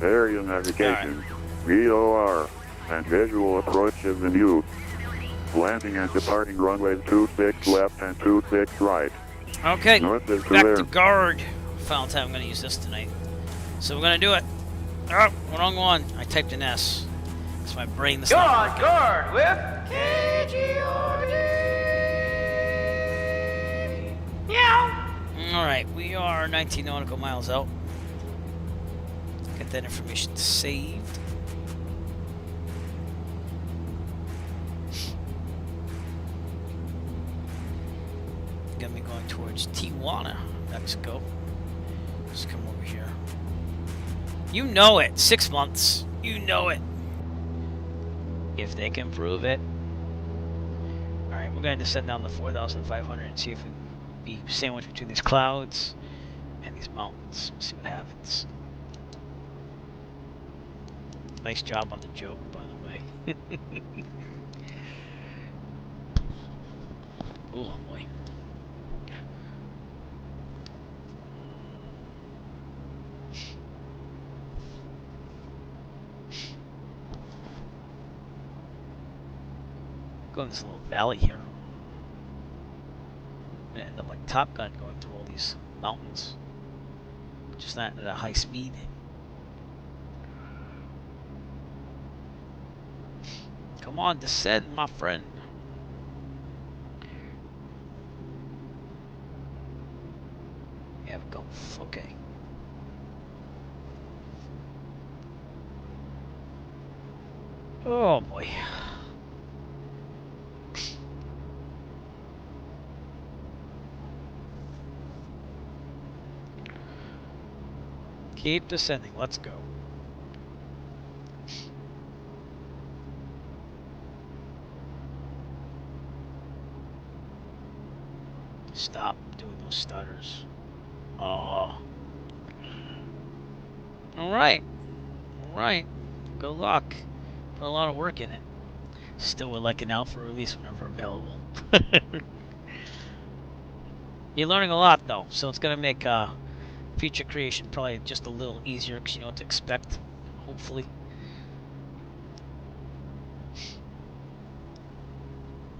Area navigation. VOR. And visual approach is in use. Landing and departing runways 26 left and 26 right. Okay, North is back air. to guard. Final time I'm going to use this tonight. So we're going to do it. Oh, wrong one. I typed an S. It's my brain. You're on guard with KGRD. Yeah. Alright, we are 19 nautical miles out. Get that information saved. Gonna be going towards Tijuana, Mexico. Just come over here. You know it. 6 months. You know it. If they can prove it. Alright, we're going to descend down to 4,500 and see if we can be sandwiched between these clouds and these mountains. See what happens. Nice job on the joke, by the way. Oh boy. Go in this little valley here. I'm gonna end up like Top Gun going through all these mountains. Just not at a high speed. Come on, descend, my friend. Yeah, go. Okay. Oh boy. Keep descending. Let's go. Stop doing those stutters. Oh. Alright. Alright. Good luck. Put a lot of work in it. Still would like an alpha release whenever available. You're learning a lot though, so it's going to make future creation probably just a little easier because you know what to expect, hopefully.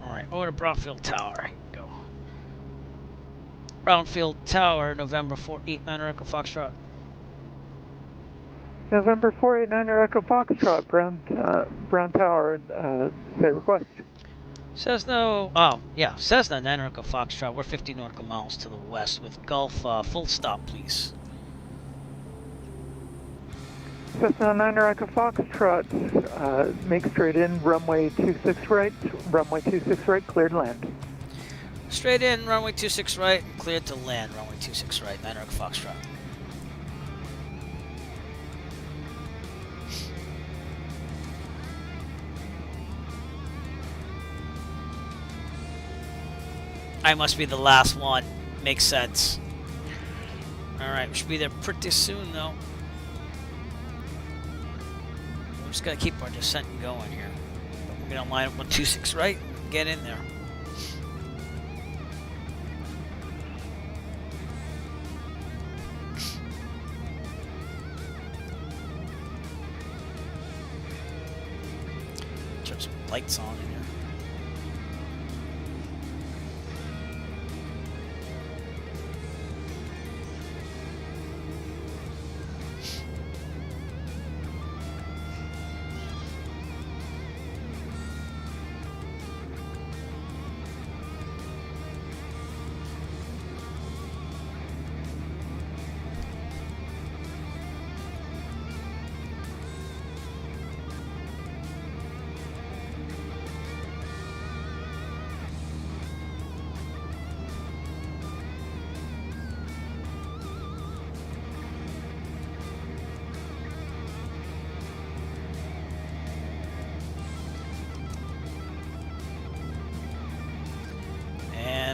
Alright, over to Brownfield Tower. Here we go. Brownfield Tower, November 489 Echo Foxtrot. November 489 Echo Foxtrot, Brown Tower, say request. Cessna, oh, yeah, Cessna 9 Echo Foxtrot. We're 50 nautical miles to the west with Gulf, full stop, please. Cessna 9 Echo Foxtrot, make straight in, runway 26 right, cleared land. Straight in, runway 26 right, cleared to land, runway 26 right, 9 Echo Foxtrot. I must be the last one. Makes sense. Alright, we should be there pretty soon, though. We're just gotta keep our descent going here. We're gonna line up on 26 right and get in there. Turn some lights on in here.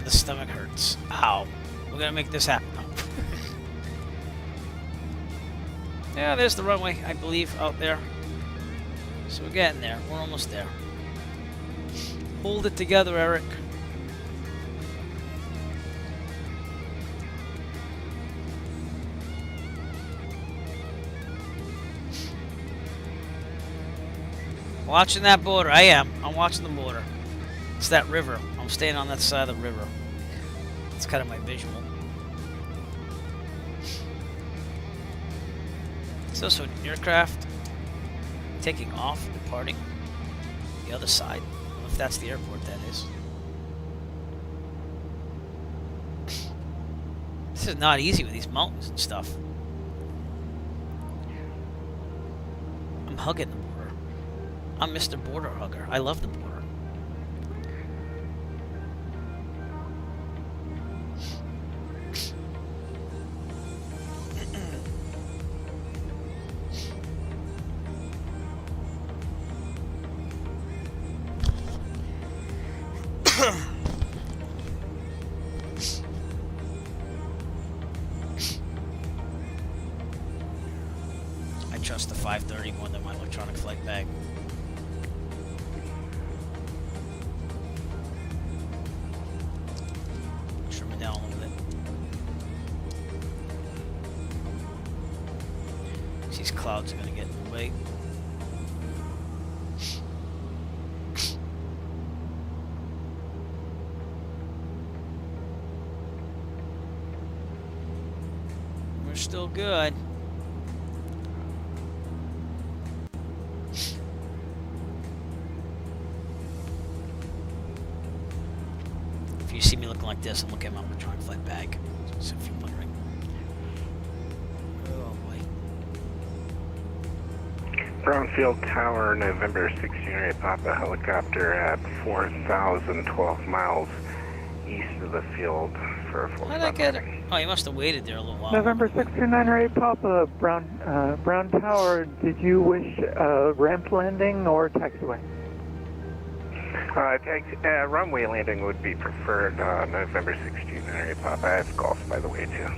the stomach hurts. Ow. We're gonna make this happen. Yeah, there's the runway, I believe, out there. So we're getting there. We're almost there. Hold it together, Eric. Watching that border. I am. I'm watching the border. It's that river. I'm staying on that side of the river. It's kind of my visual. It's also an aircraft taking off, departing the other side. I don't know if that's the airport, that is. This is not easy with these mountains and stuff. I'm hugging the border. I'm Mr. Border Hugger. I love the border. I trust the 530 more than my electronic flight bag. Trim it down a little bit. These clouds are gonna get in the way. We're still good. If you see me looking like this, I'm looking at my electronic flight bag. So if you're wondering. Oh boy. Brownfield Tower, November 16 Papa helicopter at 4,012 miles east of the field for a full How'd I get it? Oh, you must have waited there a little while. November 629 Papa, Brown Tower, did you wish ramp landing or taxiway? Runway landing would be preferred. November 16 Papa. I have golf, by the way, too.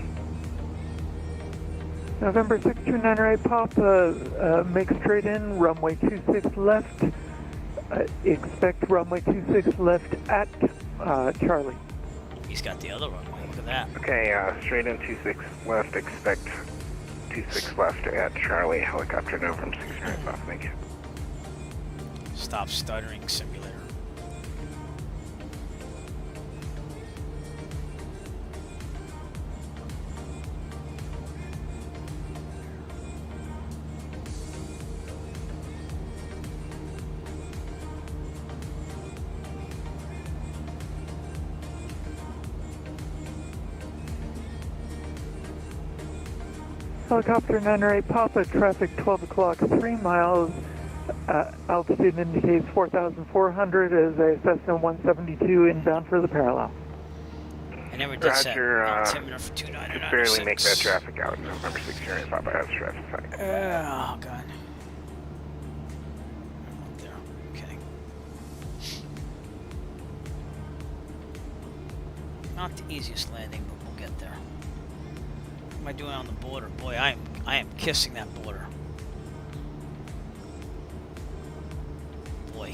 November 629 Papa, make straight in, runway 26 left. Expect runway 26 left at Charlie. He's got the other runway. Look at that. Okay, straight in 26 left. Expect 26 left at Charlie. Helicopter November 16 Papa. Thank you. Stop stuttering, simulator. Helicopter 98 Papa, traffic 12 o'clock, 3 miles. Altitude indicates 4,400 as a Cessna 172 inbound for the parallel. I never did set. Roger, altimeter for 299. just barely make that traffic out. November 16 Papa has traffic sign. Oh, God. There. Okay. Not the easiest landing, but we'll get there. What am I doing on the border? Boy, I am kissing that border. Boy.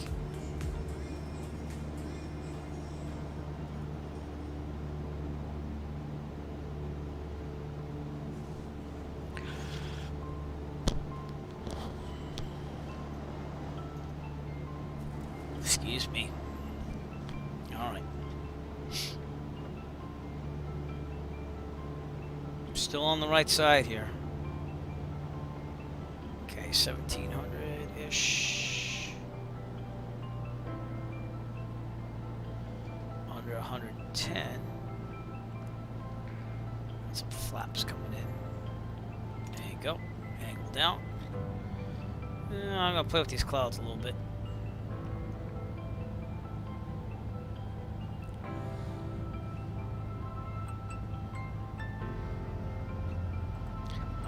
Excuse me. All right. Still on the right side here. Okay, 1700-ish. Under 110. Some flaps coming in. There you go. Angle down. I'm gonna play with these clouds a little bit.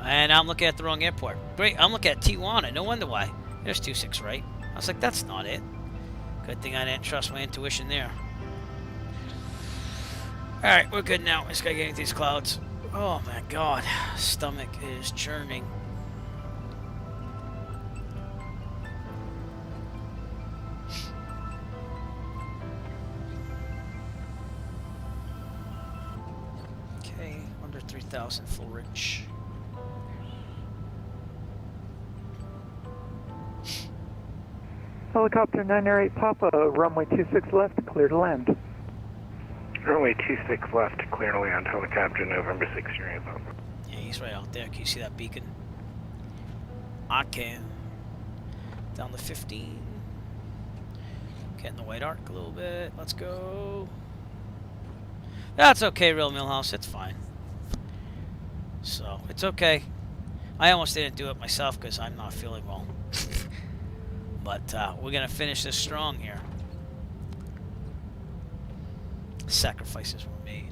And I'm looking at the wrong airport. Great, I'm looking at Tijuana. No wonder why. There's 26 right. I was like, that's not it. Good thing I didn't trust my intuition there. Alright, we're good now. Just gotta get into these clouds. Oh my god. Stomach is churning. Okay, under 3,000 full rich. Helicopter 908 Papa, runway 26 left, clear to land. Runway 26 left, clear to land, helicopter November 6 Sierra Papa. Yeah, he's right out there. Can you see that beacon? I can. Down to 15. Getting the white arc a little bit. Let's go. That's okay, Real Millhouse. It's fine. So, it's okay. I almost didn't do it myself because I'm not feeling well. But we're going to finish this strong here. Sacrifices were made.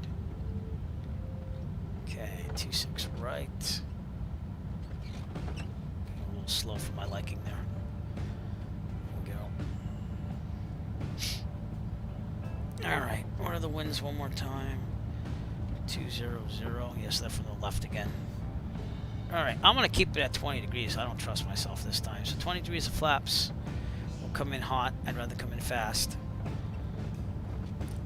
Okay, 26 right. A little slow for my liking there. There we go. Alright, what are the winds one more time? 200. Yes, they're from the left again. Alright, I'm going to keep it at 20 degrees. I don't trust myself this time. So 20 degrees of flaps. We'll come in hot. I'd rather come in fast.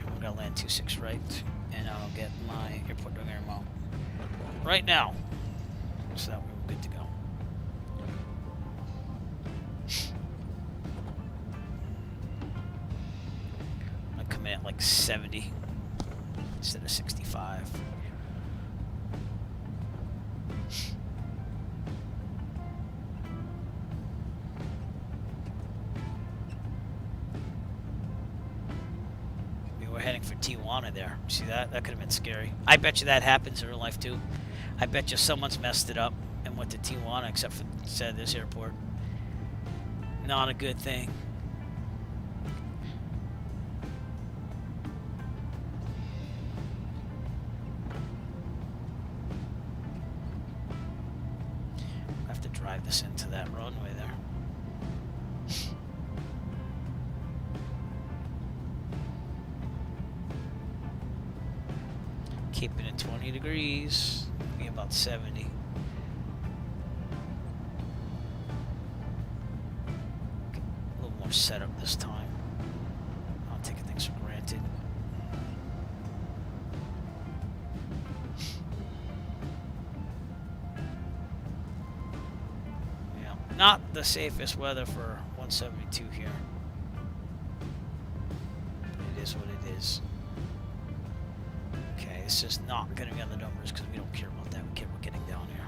I'm going to land 26 right. And I'll get my airport doing air mount right now. So that we're good to go. I'm going to come in at like 70 instead of 65. We're heading for Tijuana there. See that? That could have been scary. I bet you that happens in real life too. I bet you someone's messed it up and went to Tijuana, except for said this airport. Not a good thing. I have to drive this into that runway there. Keeping it 20 degrees, be about 70. Okay, a little more setup this time. I'm not taking things for granted. Yeah, not the safest weather for 172 here. But it is what it is. It's just not going to be on the numbers because we don't care about that. We care about getting down here.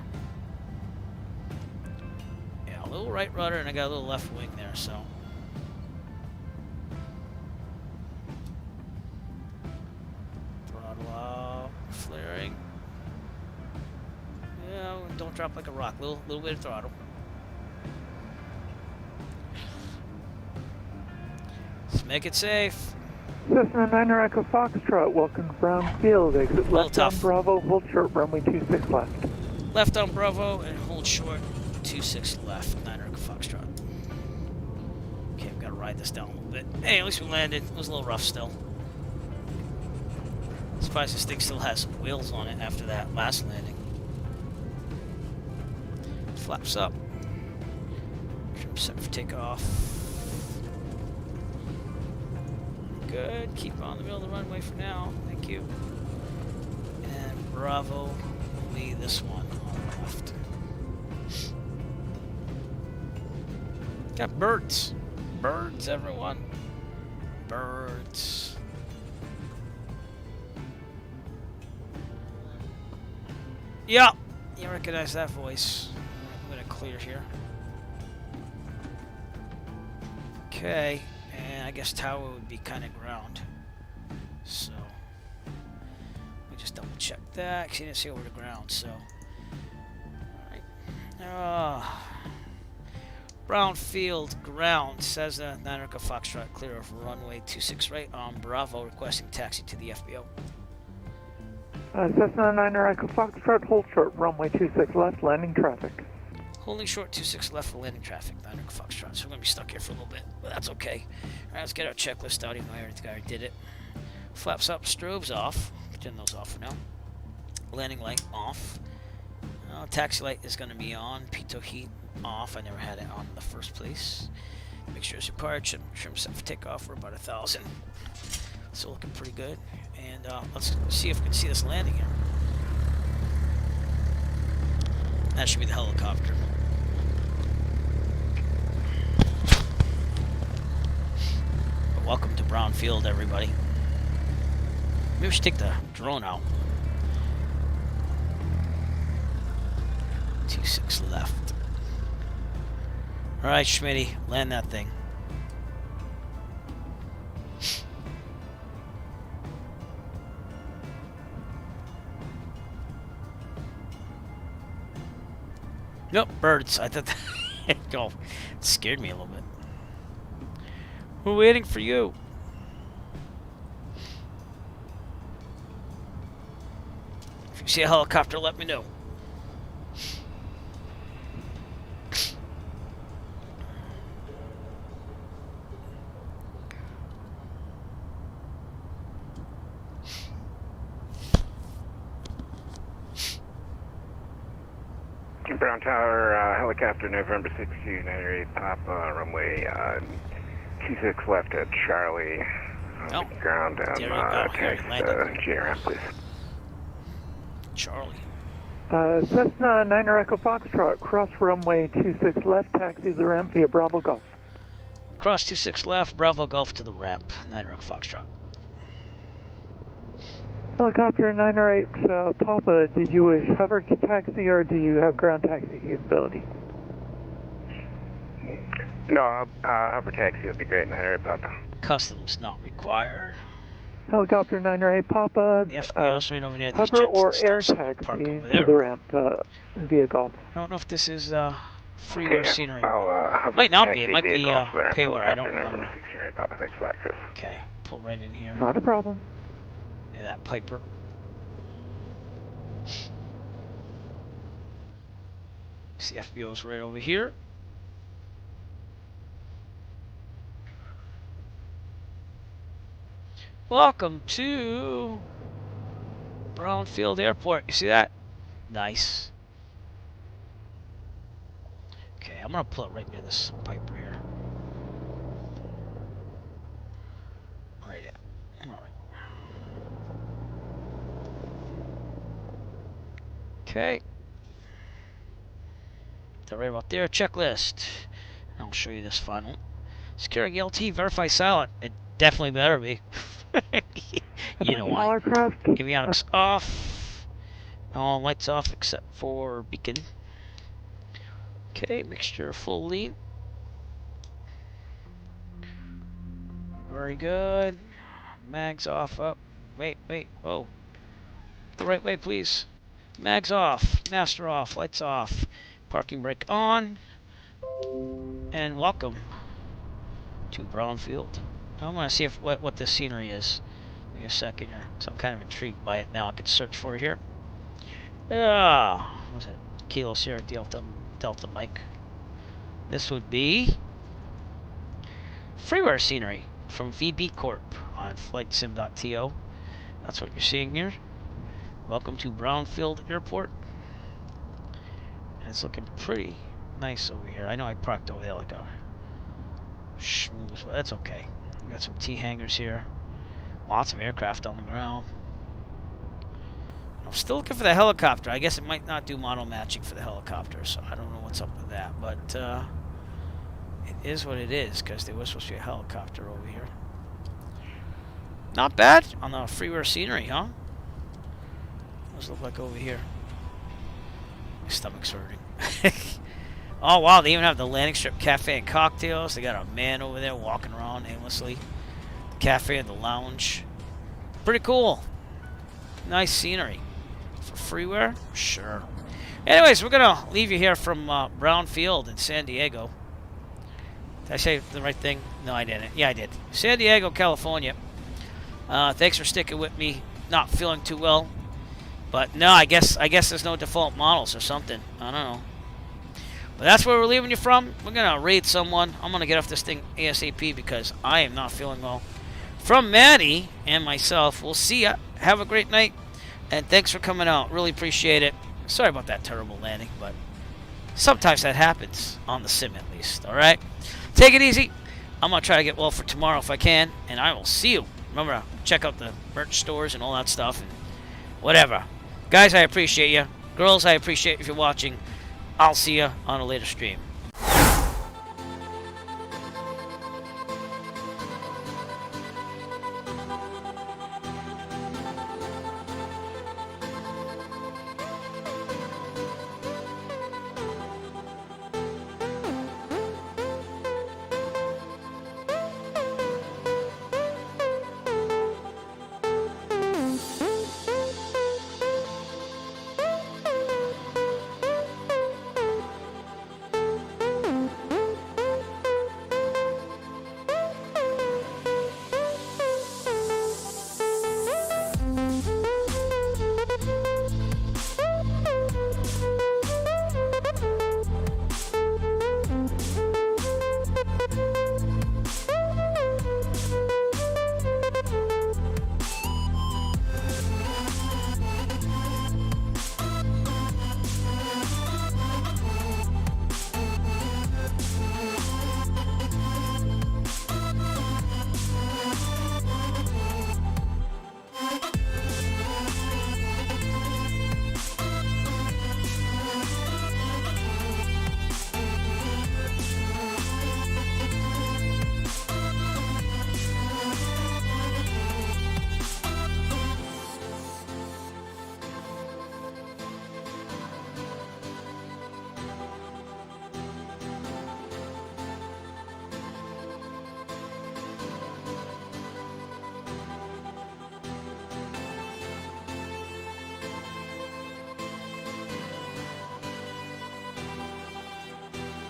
Yeah, a little right rudder and I got a little left wing there, so. Throttle out, flaring. Yeah, don't drop like a rock. Little bit of throttle. Let's make it safe. Cessna 9 Echo Foxtrot, welcome to Brown Field. Exit left on Bravo, hold short, runway 26 left. Left on Bravo and hold short, 26 left, 9 Echo Foxtrot. Okay, we've got to ride this down a little bit. Hey, at least we landed. It was a little rough still. Surprised this thing still has some wheels on it after that last landing. Flaps up. Trim set for takeoff. Good. Keep on the middle of the runway for now. Thank you. And Bravo will be this one on the left. Got birds. Birds, everyone. Birds. Yeah. You recognize that voice. I'm going to clear here. Okay. And I guess tower would be kind of ground. So, let me just double check that, because you didn't see over the ground, so. Alright. Brown Field, ground, says 9 Echo Foxtrot, clear of runway 26 right on Bravo, requesting taxi to the FBO. Cessna 9 Echo Foxtrot, hold short, runway 26 left, landing traffic. Holding short 26 left for landing traffic, 9 Echo Foxtrot. So we're going to be stuck here for a little bit, but that's okay. Alright, let's get our checklist out, even though I already did it. Flaps up, strobes off. turn those off for now. Landing light off. Taxi light is going to be on. Pitot heat off. I never had it on in the first place. Make sure it's apart. Trim set for takeoff. We're about 1,000. So looking pretty good. And let's see if we can see this landing here. That should be the helicopter. But welcome to Brown Field, everybody. Maybe we should take the drone out. 26 left. Alright, Schmitty, land that thing. Nope, birds. I thought that it scared me a little bit. We're waiting for you. If you see a helicopter, let me know. Brown Tower, helicopter, November 16, 98 Papa, runway 26 left at Charlie. Ground down, text GRM, please. Charlie. Cessna 9er Echo Foxtrot, cross runway 26 left, taxi the ramp via Bravo Golf. Cross 26 left, Bravo Golf to the ramp, 9er Echo Foxtrot. Helicopter 908 Papa, did you wish hover taxi or do you have ground taxi capability? No, hover taxi would be great, 908 Papa. Customs not required. Helicopter 908 Papa, hover or air taxi to the ramp via Golf. I don't know if this is freeware scenery. Might not be, it might be payware, I don't remember. Okay, pull right in here. Not a problem. Yeah, that Piper. CFBO's right over here. Welcome to Brownfield Airport. You see that? Nice. Okay, I'm gonna pull it right near this Piper here. Right in. All right. Okay. They're right about there. Checklist. I'll show you this final. Securing LT, verify silent. It definitely better be. You know why. Avionics off. All lights off except for beacon. Okay, mixture full lead. Very good. Mags off. Up. Wait. Whoa. The right way, please. Mags off. Master off. Lights off. Parking brake on. And welcome to Brownfield. I'm going to see if what this scenery is. Give me a second here. So I'm kind of intrigued by it now. I could search for it here. What was it? Kilo Sierra Delta Mike. This would be freeware scenery from VB Corp on flightsim.to. That's what you're seeing here. Welcome to Brownfield Airport. And it's looking pretty nice over here. I know I parked over there like a schmooze, but that's okay. We got some T hangars here. Lots of aircraft on the ground. I'm still looking for the helicopter. I guess it might not do model matching for the helicopter, so I don't know what's up with that. But it is what it is, because there was supposed to be a helicopter over here. Not bad on the freeware scenery, huh? What does it look like over here? My stomach's hurting. Oh, wow, they even have the landing strip cafe and cocktails. They got a man over there walking around aimlessly. The cafe and the lounge. Pretty cool. Nice scenery. For freeware? Sure. Anyways, we're going to leave you here from Brownfield in San Diego. Did I say the right thing? No, I didn't. Yeah, I did. San Diego, California. Thanks for sticking with me. Not feeling too well. But no, I guess there's no default models or something. I don't know. But that's where we're leaving you from. We're going to raid someone. I'm going to get off this thing ASAP because I am not feeling well. From Maddie and myself, we'll see ya. have a great night, and thanks for coming out. Really appreciate it. Sorry about that terrible landing, but sometimes that happens on the sim at least. All right, take it easy. I'm gonna try to get well for tomorrow if I can, and I will see you. Remember, check out the merch stores and all that stuff, and whatever. Guys, I appreciate you. Girls, I appreciate if you're watching. I'll see you on a later stream.